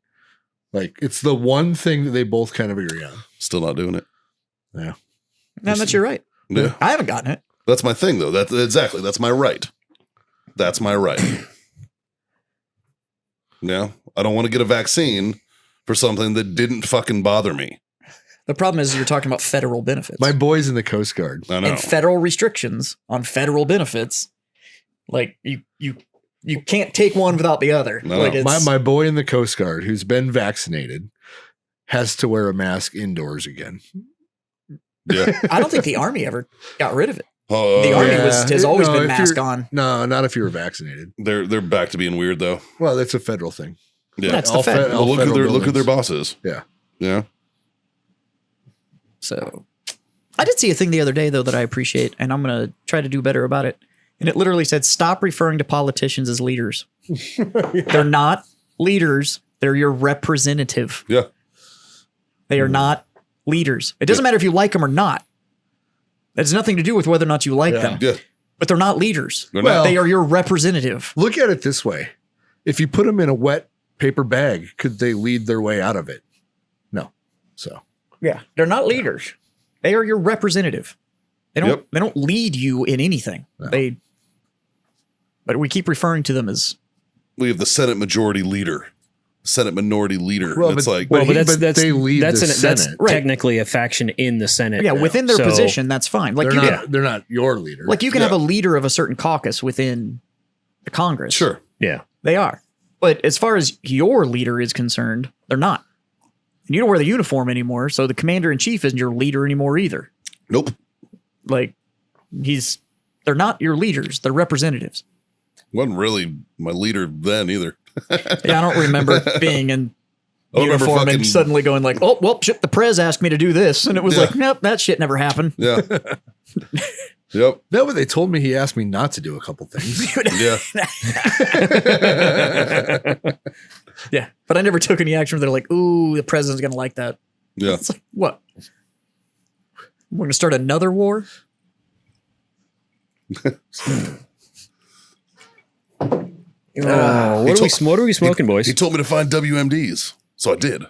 Like it's the one thing that they both kind of agree on. Still not doing it. Yeah. No, that's you're right. Yeah. I haven't gotten it. That's my thing, though. That's my right. That's my right. Yeah. I don't want to get a vaccine for something that didn't fucking bother me. The problem is you're talking about federal benefits. My boys in the Coast Guard. I know. and federal restrictions on federal benefits. Like you can't take one without the other. No. Like it's, My boy in the Coast Guard who's been vaccinated has to wear a mask indoors again. Yeah. I don't think the army ever got rid of it. Oh, The army yeah. has always No, been if mask you're- on. No, not if you were vaccinated. they're back to being weird, though. Well, that's a federal thing. Yeah. That's the All Fed. fe- all Well, look federal who their buildings. boss is. Yeah. Yeah. So I did see a thing the other day though that I appreciate, and I'm gonna try to do better about it. And it literally said, "Stop referring to politicians as leaders. They're not leaders. They're your representative. Yeah. They are not leaders. It doesn't matter if you like them or not. That has nothing to do with whether or not you like Yeah. them. Yeah. But they're not leaders. They're Well- not. They are your representative. Look at it this way. if you put them in a wet paper bag, could they lead their way out of it? No. So Yeah, they're not leaders. They are your representative. They don't. Yep. They don't lead you in anything. No. But we keep referring to them as. We have the Senate Majority Leader, Senate Minority Leader. Well, And it's but- like, Well, but but they lead the that's Senate. Right. technically a faction in the Senate. Yeah, within their So- position, that's fine. Like They're not your leader. like you can have Yeah. a leader of a certain caucus within the Congress. sure. Yeah. They are. But as far as your leader is concerned, they're not. And you don't wear the uniform anymore, so the commander in chief isn't your leader anymore either. Nope. Like they're not your leaders, they're representatives. Wasn't really my leader then either. Yeah, I don't remember being in I remember uniform fucking- and suddenly going like, oh, well, shit, the prez asked me to do this. And it was Yeah. like, nope, that shit never happened. Yeah. Yep. No, but they told me he asked me not to do a couple things. Yeah. Yeah, but I never took any action. They're like, ooh, the president's going to like that. Yeah. It's like, what? We're going to start another war? Oh, what are we smoking, boys? He told me to find WMDs, so I did.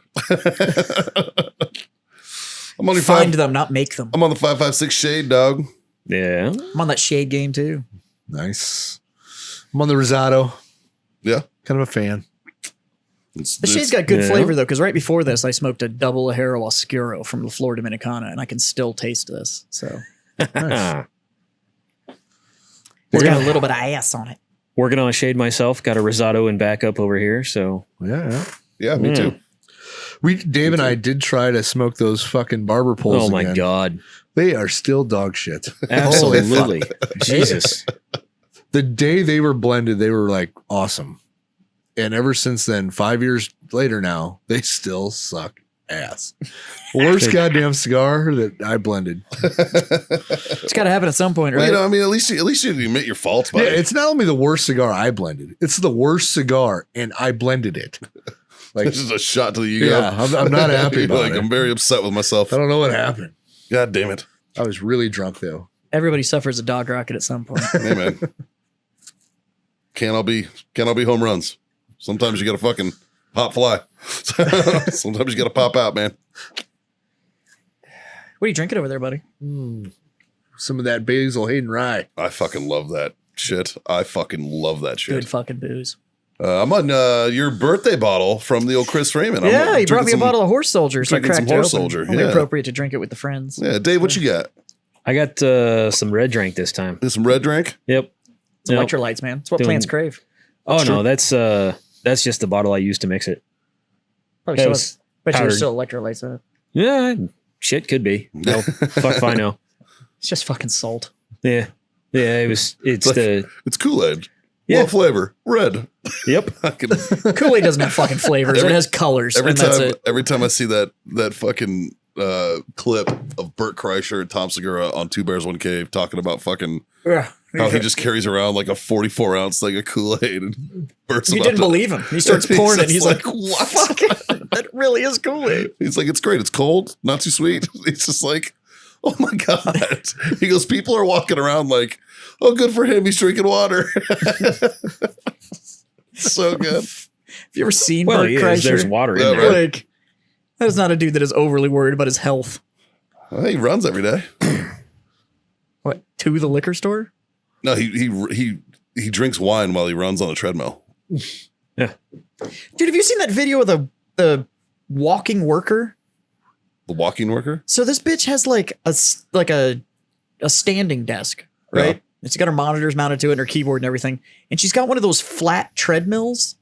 I'm on your Find five. them, not make them. I'm on the 556 shade, dog. Yeah. I'm on that shade game too. Nice. I'm on the risotto. Yeah. Kind of a fan. It's, The shade's got good Yeah. flavor though, because right before this, I smoked a double Ajero Oscuro from La Flor Dominicana, and I can still taste this. So Ah. it's got a little bit of ass on it. Working on a shade myself. Got a risotto and backup over here. So Yeah. yeah, me too. Dave and I did try to smoke those fucking barber poles. oh my again. God. They are still dog shit. Absolutely. Jesus. The day they were blended, they were like awesome. And ever since then, 5 years later now, they still suck ass. Worst goddamn cigar that I blended. It's got to happen at some point, Well, right? you know, I mean, at least you admit your faults, buddy. Yeah, it's not only the worst cigar I blended, it's the worst cigar, and I blended it. Like, This is a shot to the ego. yeah, I'm not happy about Like, it. I'm very upset with myself. I don't know what happened. God damn it. I was really drunk though. Everybody suffers a dog rocket at some point. Hey, man. Can't all be home runs. Sometimes you got to fucking pop fly. Sometimes you got to pop out, man. What are you drinking over there, buddy? Some of that Basil Hayden rye. I fucking love that shit. I fucking love that shit. Good fucking booze. I'm on your birthday bottle from the old Chris Raymond. I'm Yeah, he brought drinking me a some- bottle of Horse Soldier, so I drinking some cracked it Horse open. Soldier, Only yeah. appropriate to drink it with the friends. Yeah, Dave, what you got? I got some red drink this time. Some red drink? Yep. It's Yep. electrolytes, man. It's what Doing- plants crave. Oh no, that's just the bottle I used to mix it. Probably That still, was bet you powdered. there's still electrolytes in it. Yeah, shit could be. No, fuck if I know. It's just fucking salt. Yeah, yeah. It's like- the It's Kool-Aid. Yeah. Low flavor. Red. yep. Fucking- Kool-Aid doesn't have fucking flavors. Every- it has colors, every and that's time it. every time I see that fucking clip of Burt Kreischer and Tom Segura on Two Bears One Cave talking about fucking Yeah. how he just carries around like a 44-ounce thing of Kool-Aid and Burt's You about didn't to- believe him. He starts He's pouring it. just He's like, what? fuck it. That really is Kool-Aid. He's like, it's great. It's cold, not too sweet. It's just like, oh my God. He goes, people are walking around like, oh, good for him. He's drinking water. So good. Have you ever seen Well, Burt yeah, Kreischer? there's water in Yeah, there. right. Like, that is not a dude that is overly worried about his health. Well, he runs every day. What, to the liquor store? No, he drinks wine while he runs on a treadmill. Yeah. Dude, have you seen that video of the walking worker? The walking worker. So this bitch has like a standing desk, right? Yeah. And she's got her monitors mounted to it and her keyboard and everything. And she's got one of those flat treadmills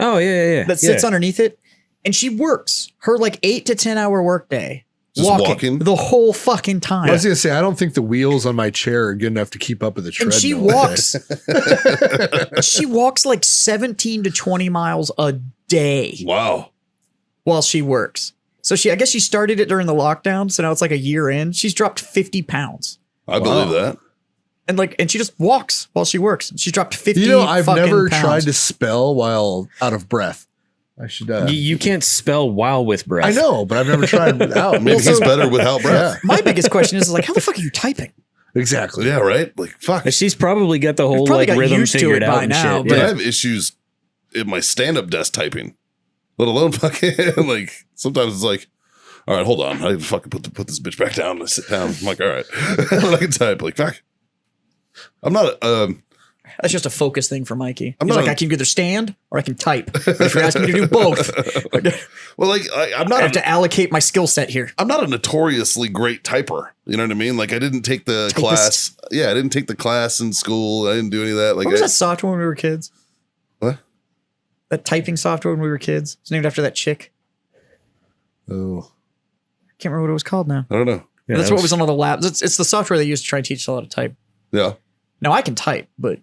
Oh yeah. that sits underneath it. And she works her like 8 to 10 hour workday. Just walking? the whole fucking time. I was gonna say I don't think the wheels on my chair are good enough to keep up with the And treadmill. she walks like 17 to 20 miles a day Wow. while she works. So I guess she started it during the lockdown. So now it's like a year in. She's dropped 50 pounds. I believe that. And she just walks while she works. She dropped 50 You know, I've fucking never pounds. tried to spell while out of breath. I should. You can't spell while with breath. I know, but I've never tried without. Maybe he's so- better without breath. My biggest question is like, how the fuck are you typing? Exactly. Yeah, right? Like, fuck. She's probably got the whole probably like got rhythm used to figured it out by and now, shit. but- I Yeah. have issues at my stand-up desk typing, let alone fucking like sometimes it's like, all right, hold on, I can fucking put this bitch back down and I sit down. I'm like, all right, I can type like fuck. I'm not That's just a focus thing for Mikey. I'm He's not like, a- I can either stand or I can type. But if you're asking me to do both, well, like I'm I not have to allocate my skill set here. I'm not a notoriously great typer. You know what I mean? Like I didn't take the Typist. class. Yeah, I didn't take the class in school. I didn't do any of that. Like What was I- that software when we were kids? What? That typing software when we were kids. It's named after that chick. Oh, Can't remember what it was called now. I don't know. Yeah, That's that what was on all the labs. It's the software they use to try and teach a lot to type. Yeah. Now I can type, but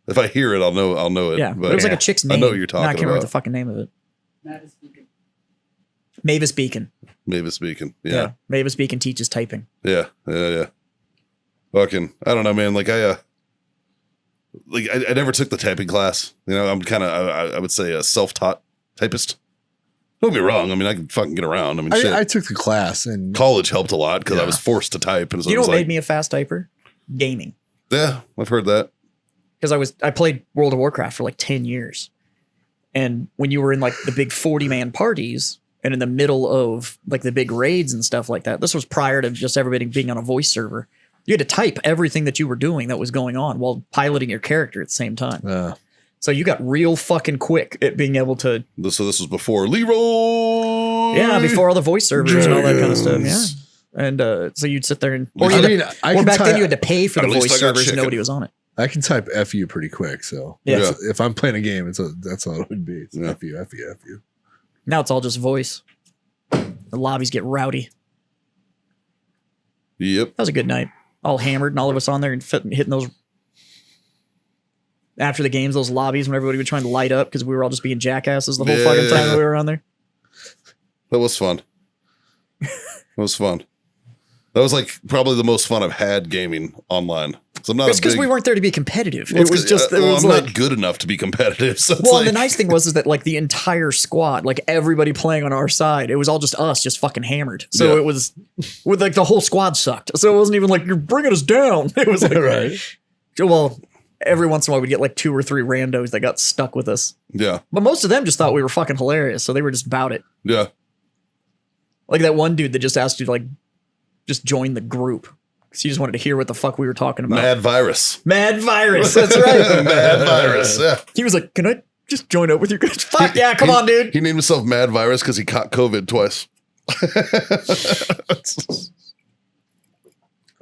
If I hear it, I'll know it. yeah, but it was like a chick's name. I know what you're talking No, I can't remember about. the fucking name of it. Mavis Beacon. Mavis speaking. Yeah. Mavis Beacon teaches typing. Yeah. Fucking, I don't know, man. Like I never took the typing class. You know, I'm kind of, I would say a self-taught typist. Don't get me wrong. I mean, I can fucking get around. I mean, shit. I took the class and College helped a lot because I Yeah. was forced to type. And so You it know was what like, made me a fast typer? Gaming. yeah, I've heard that. Because I played World of Warcraft for like 10 years. And when you were in like the big 40-man parties and in the middle of like the big raids and stuff like that, this was prior to just everybody being on a voice server. You had to type everything that you were doing that was going on while piloting your character at the same time. So you got real fucking quick at being able to, So this was before Leroy. yeah, before all the voice servers and all that kind of stuff. Yeah. Dragons. And so you'd sit there and, I or, you had mean, to- I or can back then type- you had to pay for At the least voice I got servers and chicken. nobody was on it. I can type FU pretty quick. So Yeah. if I'm playing a game, that's all it would be. It's Yeah. FU. Now it's all just voice. The lobbies get rowdy. Yep. That was a good night. All hammered and all of us on there and hitting those. After the games, those lobbies when everybody was trying to light up because we were all just being jackasses the whole Yeah. fucking time that we were on there. That was fun. That was fun. That was like probably the most fun I've had gaming online. So I'm not It's because a big, we weren't there to be competitive. Well, It was just, it was I'm like, not good enough to be competitive. So it's well, like, and the nice thing was is that like the entire squad, like everybody playing on our side, it was all just us, just fucking hammered. So Yeah. it was with like the whole squad sucked. So it wasn't even like you're bringing us down. It was like, Right. well, every once in a while we'd get like 2 or 3 randos that got stuck with us. yeah, But most of them just thought we were fucking hilarious, so they were just about it. yeah. Like that one dude that just asked you to like just join the group because he just wanted to hear what the fuck we were talking about. Mad virus. Mad virus. That's right. Mad virus. Yeah. He was like, "Can I just join up with you guys?" Fuck yeah, come on, dude. He named himself Mad Virus because he caught COVID twice.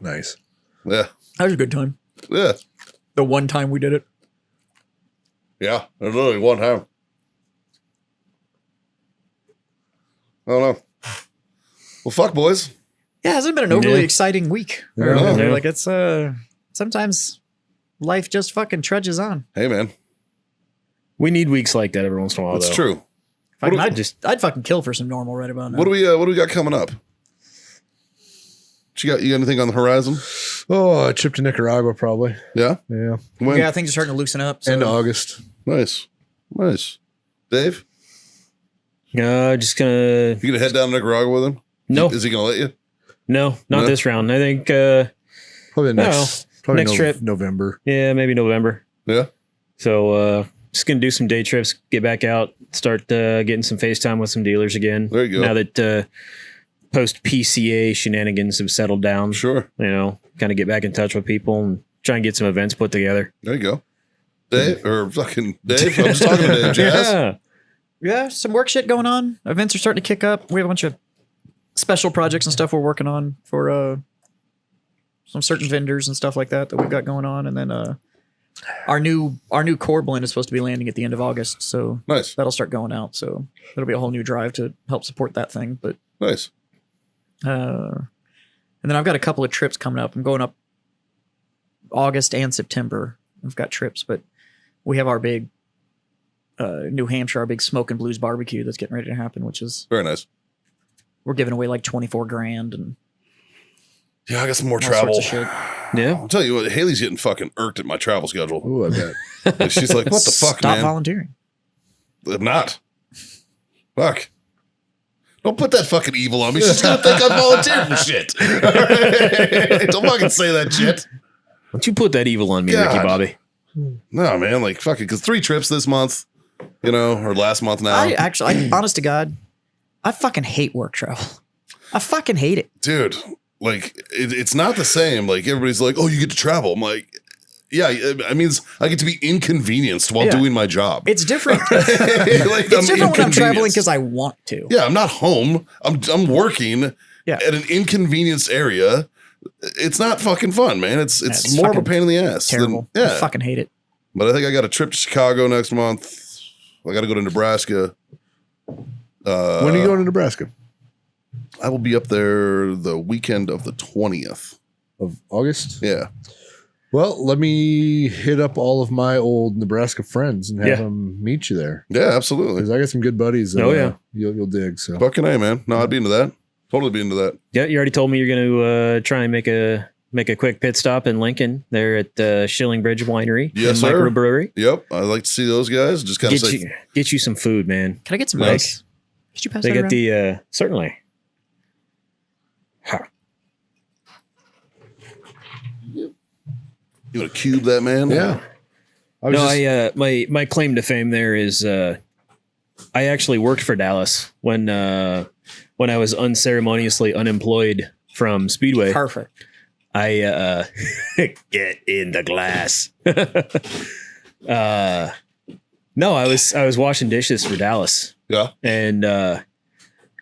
Nice. Yeah. That was a good time. Yeah. The one time we did it. Yeah. There's literally one time. I don't know. Well, fuck, boys. Yeah, it hasn't been an overly Yeah. exciting week. Yeah. Or whatever. Yeah. Like it's sometimes life just fucking trudges on. Hey, man. We need weeks like that every once in a while. That's though. true. Fucking, do- I'd fucking kill for some normal right about now. What do we got coming up? You got anything on the horizon? Oh, a trip to Nicaragua probably. Yeah. Yeah. When? Yeah, things are starting to loosen up. So. End of August. Nice. Nice. Dave, Just gonna you gonna head down to Nicaragua with him? no, Is he gonna let you? not No? this round. I think Probably Next trip. November. yeah, maybe November. Yeah. So just gonna do some day trips, get back out, start getting some FaceTime with some dealers again. There you go. Now that post PCA shenanigans have settled down, Sure. you know, kind of get back in touch with people and try and get some events put together. There you go. Dave or fucking Dave. I'm just talking to Dave. Jazz. Yeah. Yeah, some work shit going on. Events are starting to kick up. We have a bunch of special projects and stuff we're working on for some certain vendors and stuff like that we've got going on. And then our new core blend is supposed to be landing at the end of August, so Nice. that'll start going out. So it'll be a whole new drive to help support that thing. But Nice. and then I've got a couple of trips coming up. I'm going up August and September. I've got trips, but we have our big New Hampshire, our big Smoke and Blues barbecue that's getting ready to happen, which is Very nice. we're giving away like 24 grand and Yeah, I got some more all travel. sorts of shit. Yeah. I'll tell you what, Haley's getting fucking irked at my travel schedule. Ooh, I bet. Like, she's like, what the fuck, Stop man? volunteering. I'm not. Fuck. Don't put that fucking evil on me. She's gonna think I volunteered for shit. Don't fucking say that shit. Don't you put that evil on me, God. Ricky Bobby. No, man, like fucking, because 3 trips this month. or last month now. Honest to God, I fucking hate work travel. I fucking hate it. Dude, like it's not the same. Like everybody's like, oh, you get to travel. I'm like, yeah, I mean, I get to be inconvenienced while doing my job. It's different. Like, It's different when I'm traveling inconvenienced. because I want to. Yeah, I'm not home. I'm working at an inconvenienced area. It's not fucking fun, man. It's it's more of a fucking pain in the ass. Terrible. Than, I fucking hate it. But I think I got a trip to Chicago next month. I got to go to Nebraska. When are you going to Nebraska? I will be up there the weekend of the 20th. Of August? Yeah. Well, let me hit up all of my old Nebraska friends and have Yeah. them meet you there. Yeah, absolutely. Because I got some good buddies that Oh, yeah. you'll dig. So Fucking A, man. No, I'd be into that. Totally be into that. Yeah, you already told me you're going to try and make a quick pit stop in Lincoln there at Shilling Bridge Winery Yes, and sir. Microbrewery. Yep. I'd like to see those guys. Just kind of say, Get you some food, man. Can I get some Nice. rice? Could you pass They that got around? the certainly. Ha. you want to cube that, man? yeah. I was No, just- my claim to fame there is I actually worked for Dallas when I was unceremoniously unemployed from Speedway. Perfect. I get in the glass. No, I was washing dishes for Dallas, Yeah. and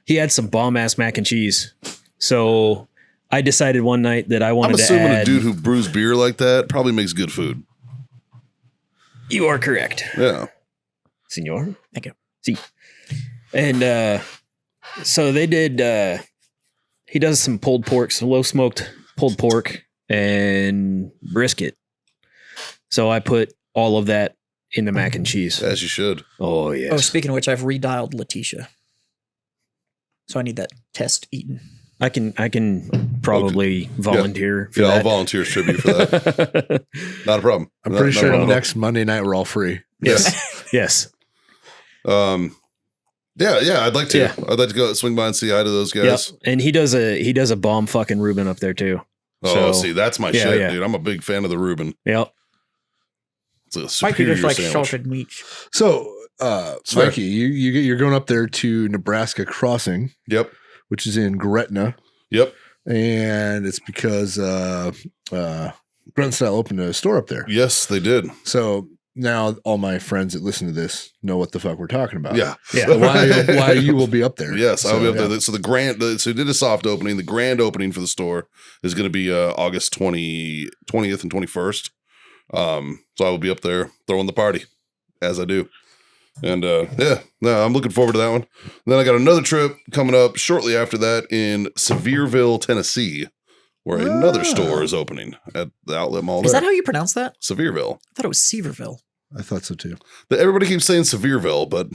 he had some bomb ass mac and cheese. So I decided one night that I I'm wanted to assuming add. a dude who brews beer like that probably makes good food. You are correct, Yeah. senor. Thank you. See, and so they did. He does some pulled pork, some low smoked pulled pork and brisket. So I put all of that in the mac and cheese. As you should. Oh yes. Oh, speaking of which, I've redialed Letitia. So I need that test eaten. I can probably volunteer for Yeah, I'll that. volunteer as tribute for that. Not a problem. I'm Not- pretty not a sure problem at all. next Monday night we're all free. Yes. Yes. Yeah, I'd like to. Yeah. I'd like to go swing by and say hi to those Yep. guys. And he does a bomb fucking Reuben up there too. Oh, So- see, that's my Yeah, shit, yeah. dude. I'm a big fan of the Reuben. Yep. It's a Might be superior just like sandwich. salted meat. So, Swear. Mikey, you're going up there to Nebraska Crossing, Yep. which is in Gretna, Yep. and it's because Grunt Style opened a store up there. Yes, they did. So now all my friends that listen to this know what the fuck we're talking about. Yeah. Yeah. Why you will be up there. Yes, I'll So, be up yeah. there. So so we did a soft opening. The grand opening for the store is going to be August 20th and 21st. So I will be up there throwing the party as I do. And I'm looking forward to that one. Then I got another trip coming up shortly after that in Sevierville, Tennessee, where another store is opening at the Outlet Mall. Is there. that how you pronounce that? Sevierville? I thought it was Seaverville. I thought so too. Everybody keeps saying Sevierville, but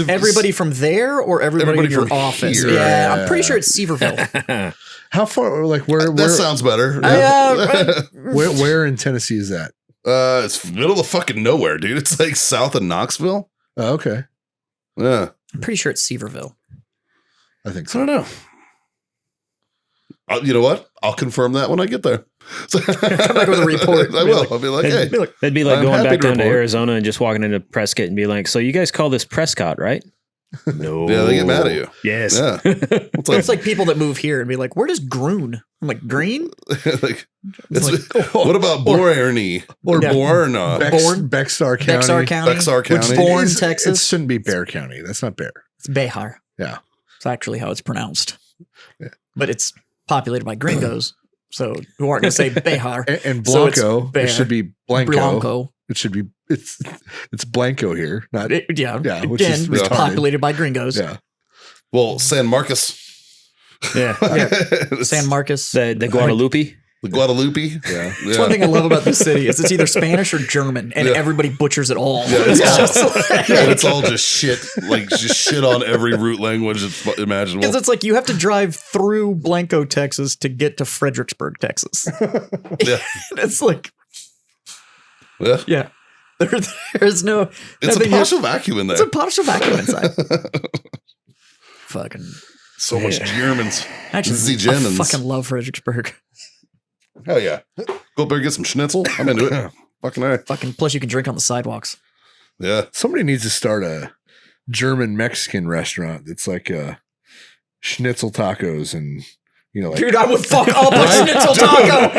Everybody from there or everybody Everybody in your from office? here. Yeah, I'm pretty sure it's Seaverville. How far? Like where? that sounds better. Where in Tennessee is that? It's middle of fucking nowhere, dude. It's like south of Knoxville. Oh, okay, Yeah, I'm pretty sure it's Seaverville. I think I so. don't know. You know what? I'll confirm that when I get there. So, Come back with a report. I will. I'll be like, hey, Be like, That'd be like I'm going happy back to down to report. Arizona and just walking into Prescott and be like, "So you guys call this Prescott, right?" No. yeah, they get mad at you. Yes. Yeah, it's like, it's like people that move here and be like, "Where does Groon?" I'm like, "Green." like It's it's, like, what about Borney or Yeah. Borna? Bexar County. Bexar County. Bexar County. Bourne, It Texas. shouldn't be Bear County. That's not Bear. It's Behar. Yeah. It's actually how it's pronounced. Yeah. But it's populated by gringos, so who aren't going to say Behar. And So it's Blanco. Bear. It should be Blanco. Blanco. It should be it's Blanco here. Not Yeah. Yeah, which Again, is it's retarded. populated by gringos. yeah. Well, San Marcos. Yeah. San Marcos. The Guadalupe. the Guadalupe. Yeah. That's one thing I love about this city is it's either Spanish or German, and Yeah. everybody butchers it all. Yeah, it's It's all- just like- And it's all just shit, like just shit on every root language imaginable. Because it's like you have to drive through Blanco, Texas to get to Fredericksburg, Texas. Yeah. It's like, Yeah. yeah. There's no. It's a nothing partial vacuum in It's a there. partial vacuum inside. Fucking. So much Germans. Actually, Z I Jennings. fucking love Fredericksburg. Hell yeah. Go up there and get some schnitzel. I'm into it. Fucking A. Fucking. Plus, you can drink on the sidewalks. Yeah. Somebody needs to start a German Mexican restaurant that's like schnitzel tacos and like, Dude, I would fuck up a schnitzel taco.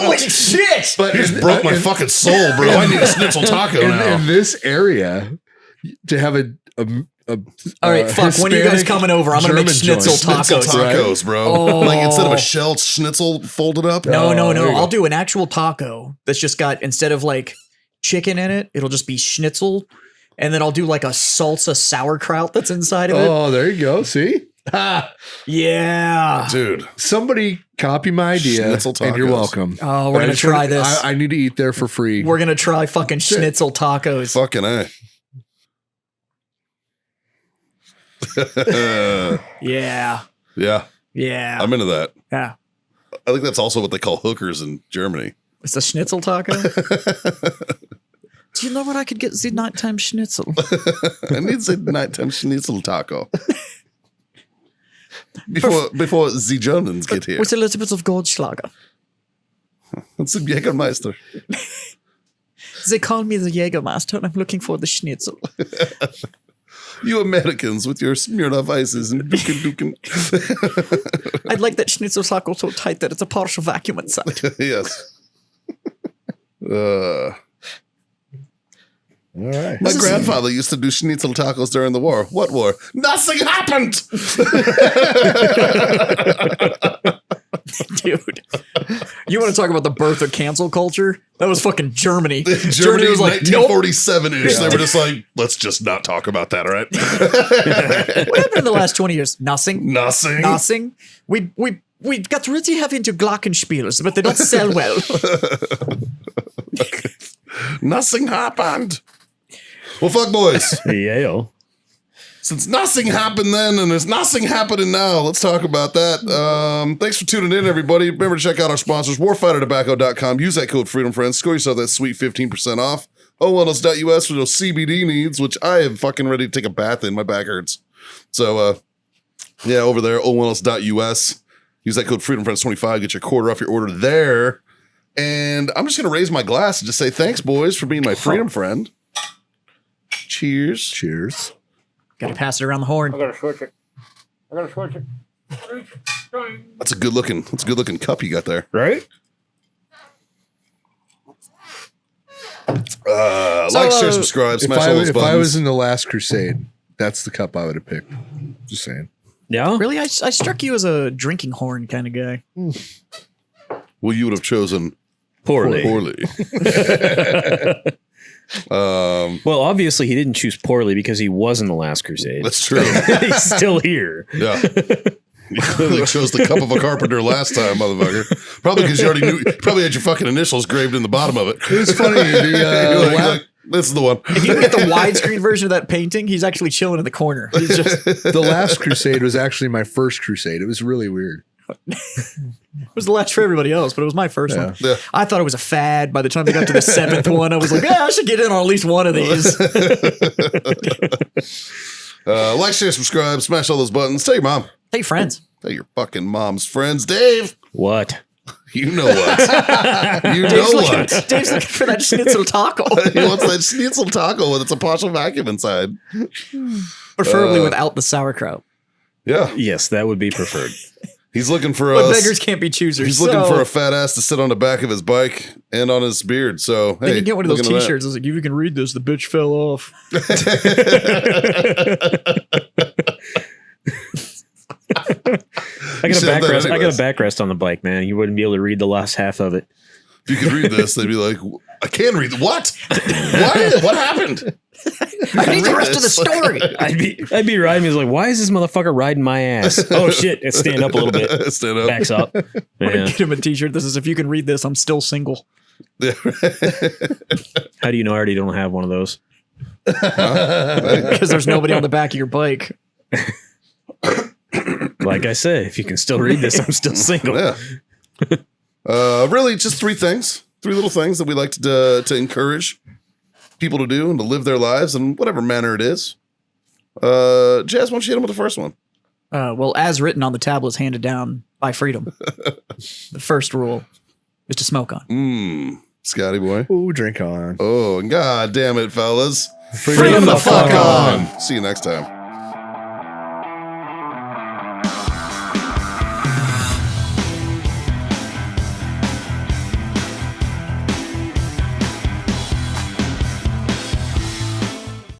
Holy shit! That just broke my fucking soul, bro. I need a schnitzel taco now. in this area to have a All right, fuck. When are you guys Hispanic coming over? I'm gonna make German schnitzel joint. Schnitzel tacos. tacos, bro. Oh. Like instead of a shelled schnitzel folded up. No. there you go. I'll do an actual taco that's just got, instead of like chicken in it, it'll just be schnitzel. And then I'll do like a salsa sauerkraut that's inside of it. Oh, there you go. See? Yeah. Dude. Somebody copy my idea Schnitzel and you're tacos. welcome. Oh, we're I gonna just try wanna- this. I need to eat there for free. We're gonna try fucking schnitzel tacos. Fucking A. Yeah. Yeah. Yeah. I'm into that. Yeah. I think that's also what they call hookers in Germany. It's a schnitzel taco. Do you know where I could get the nighttime schnitzel? I need the nighttime schnitzel taco. Before the Germans get here. With a little bit of Goldschlager. It's a Jägermeister. They call me the Jägermeister and I'm looking for the schnitzel. You Americans with your Smirnoff ices and Dukin. I'd like that schnitzel taco so tight that it's a partial vacuum inside. Yes. All right. My grandfather used to do schnitzel tacos during the war. What war? Nothing happened. Dude. You want to talk about the birth of cancel culture? That was fucking Germany. Germany was like nope. 1947-ish. They were just like, let's just not talk about that, all right? What happened in the last 20 years? Nothing. Nothing. Nothing. We got really heavy into glockenspiels, but they don't sell well. Nothing happened. Well, fuck boys. Yale. Since nothing happened then and there's nothing happening now, let's talk about that. Thanks for tuning in, everybody. Remember to check out our sponsors, warfightertobacco.com. Use that code FreedomFriends. Score yourself that sweet 15% off. OWellness.us for those CBD needs, which I am fucking ready to take a bath in. My back hurts. So, yeah, over there, OWellness.us. Use that code FreedomFriends25. Get your quarter off your order there. And I'm just going to raise my glass and just say thanks, boys, for being my freedom friend. Cheers. Cheers. Gotta pass it around the horn. gotta switch it. That's a good looking cup you got there. Right? Like, share, subscribe, If smash all those I buttons. was in the Last Crusade, that's the cup I would have picked. Just saying. Yeah. Really? I struck you as a drinking horn kind of guy. Well, you would have chosen Poorly. poorly. Well, obviously he didn't choose poorly because he was in the Last Crusade. That's true. He's still here. Yeah. You clearly chose the cup of a carpenter last time, motherfucker. Probably because you already knew, probably had your fucking initials graved in the bottom of it. It was funny. You're like, this is the one. If you look at the widescreen version of that painting, he's actually chilling in the corner. He's just The Last Crusade was actually my first crusade. It was really weird. it was the last for everybody else, but it was my first one. Yeah. I thought it was a fad. By the time they got to the 7th one, I was like, yeah, I should get in on at least one of these. Like, share, subscribe, smash all those buttons. Tell your mom. Hey, friends. Tell your fucking mom's friends. Dave, What? you know what? You know Dave's what? Dave's looking for that schnitzel taco. He wants that schnitzel taco with its a partial vacuum inside. Preferably without the sauerkraut. Yeah. Yes, that would be preferred. He's looking for But us. beggars can't be choosers. He's looking so for a fat ass to sit on the back of his bike and on his beard. So, They hey, can get one of those looking at that. t-shirts. I was like, if you can read this, the bitch fell off. I got should a have that backrest. I got anyways. a backrest on the bike, man. You wouldn't be able to read the last half of it. If you could read this, they'd be like, I can read. What? What happened? I need the rest of the story. I'd be riding. He's like, why is this motherfucker riding my ass? Oh shit! It stand up a little bit. Stand up. Backs up. Yeah. Get him a t-shirt. This is, if you can read this, I'm still single. Yeah. How do you know I already don't have one of those? Because there's nobody on the back of your bike. Like I said, if you can still read this, I'm still single. Yeah. Really, just three little things that we like to encourage people to do and to live their lives in whatever manner it is. Jazz, why don't you hit him with the first one? Well, as written on the tablets handed down by Freedom, the first rule is to smoke on. Scotty boy. Ooh, drink on. Oh, god damn it, fellas. Freedom the fuck on. See you next time.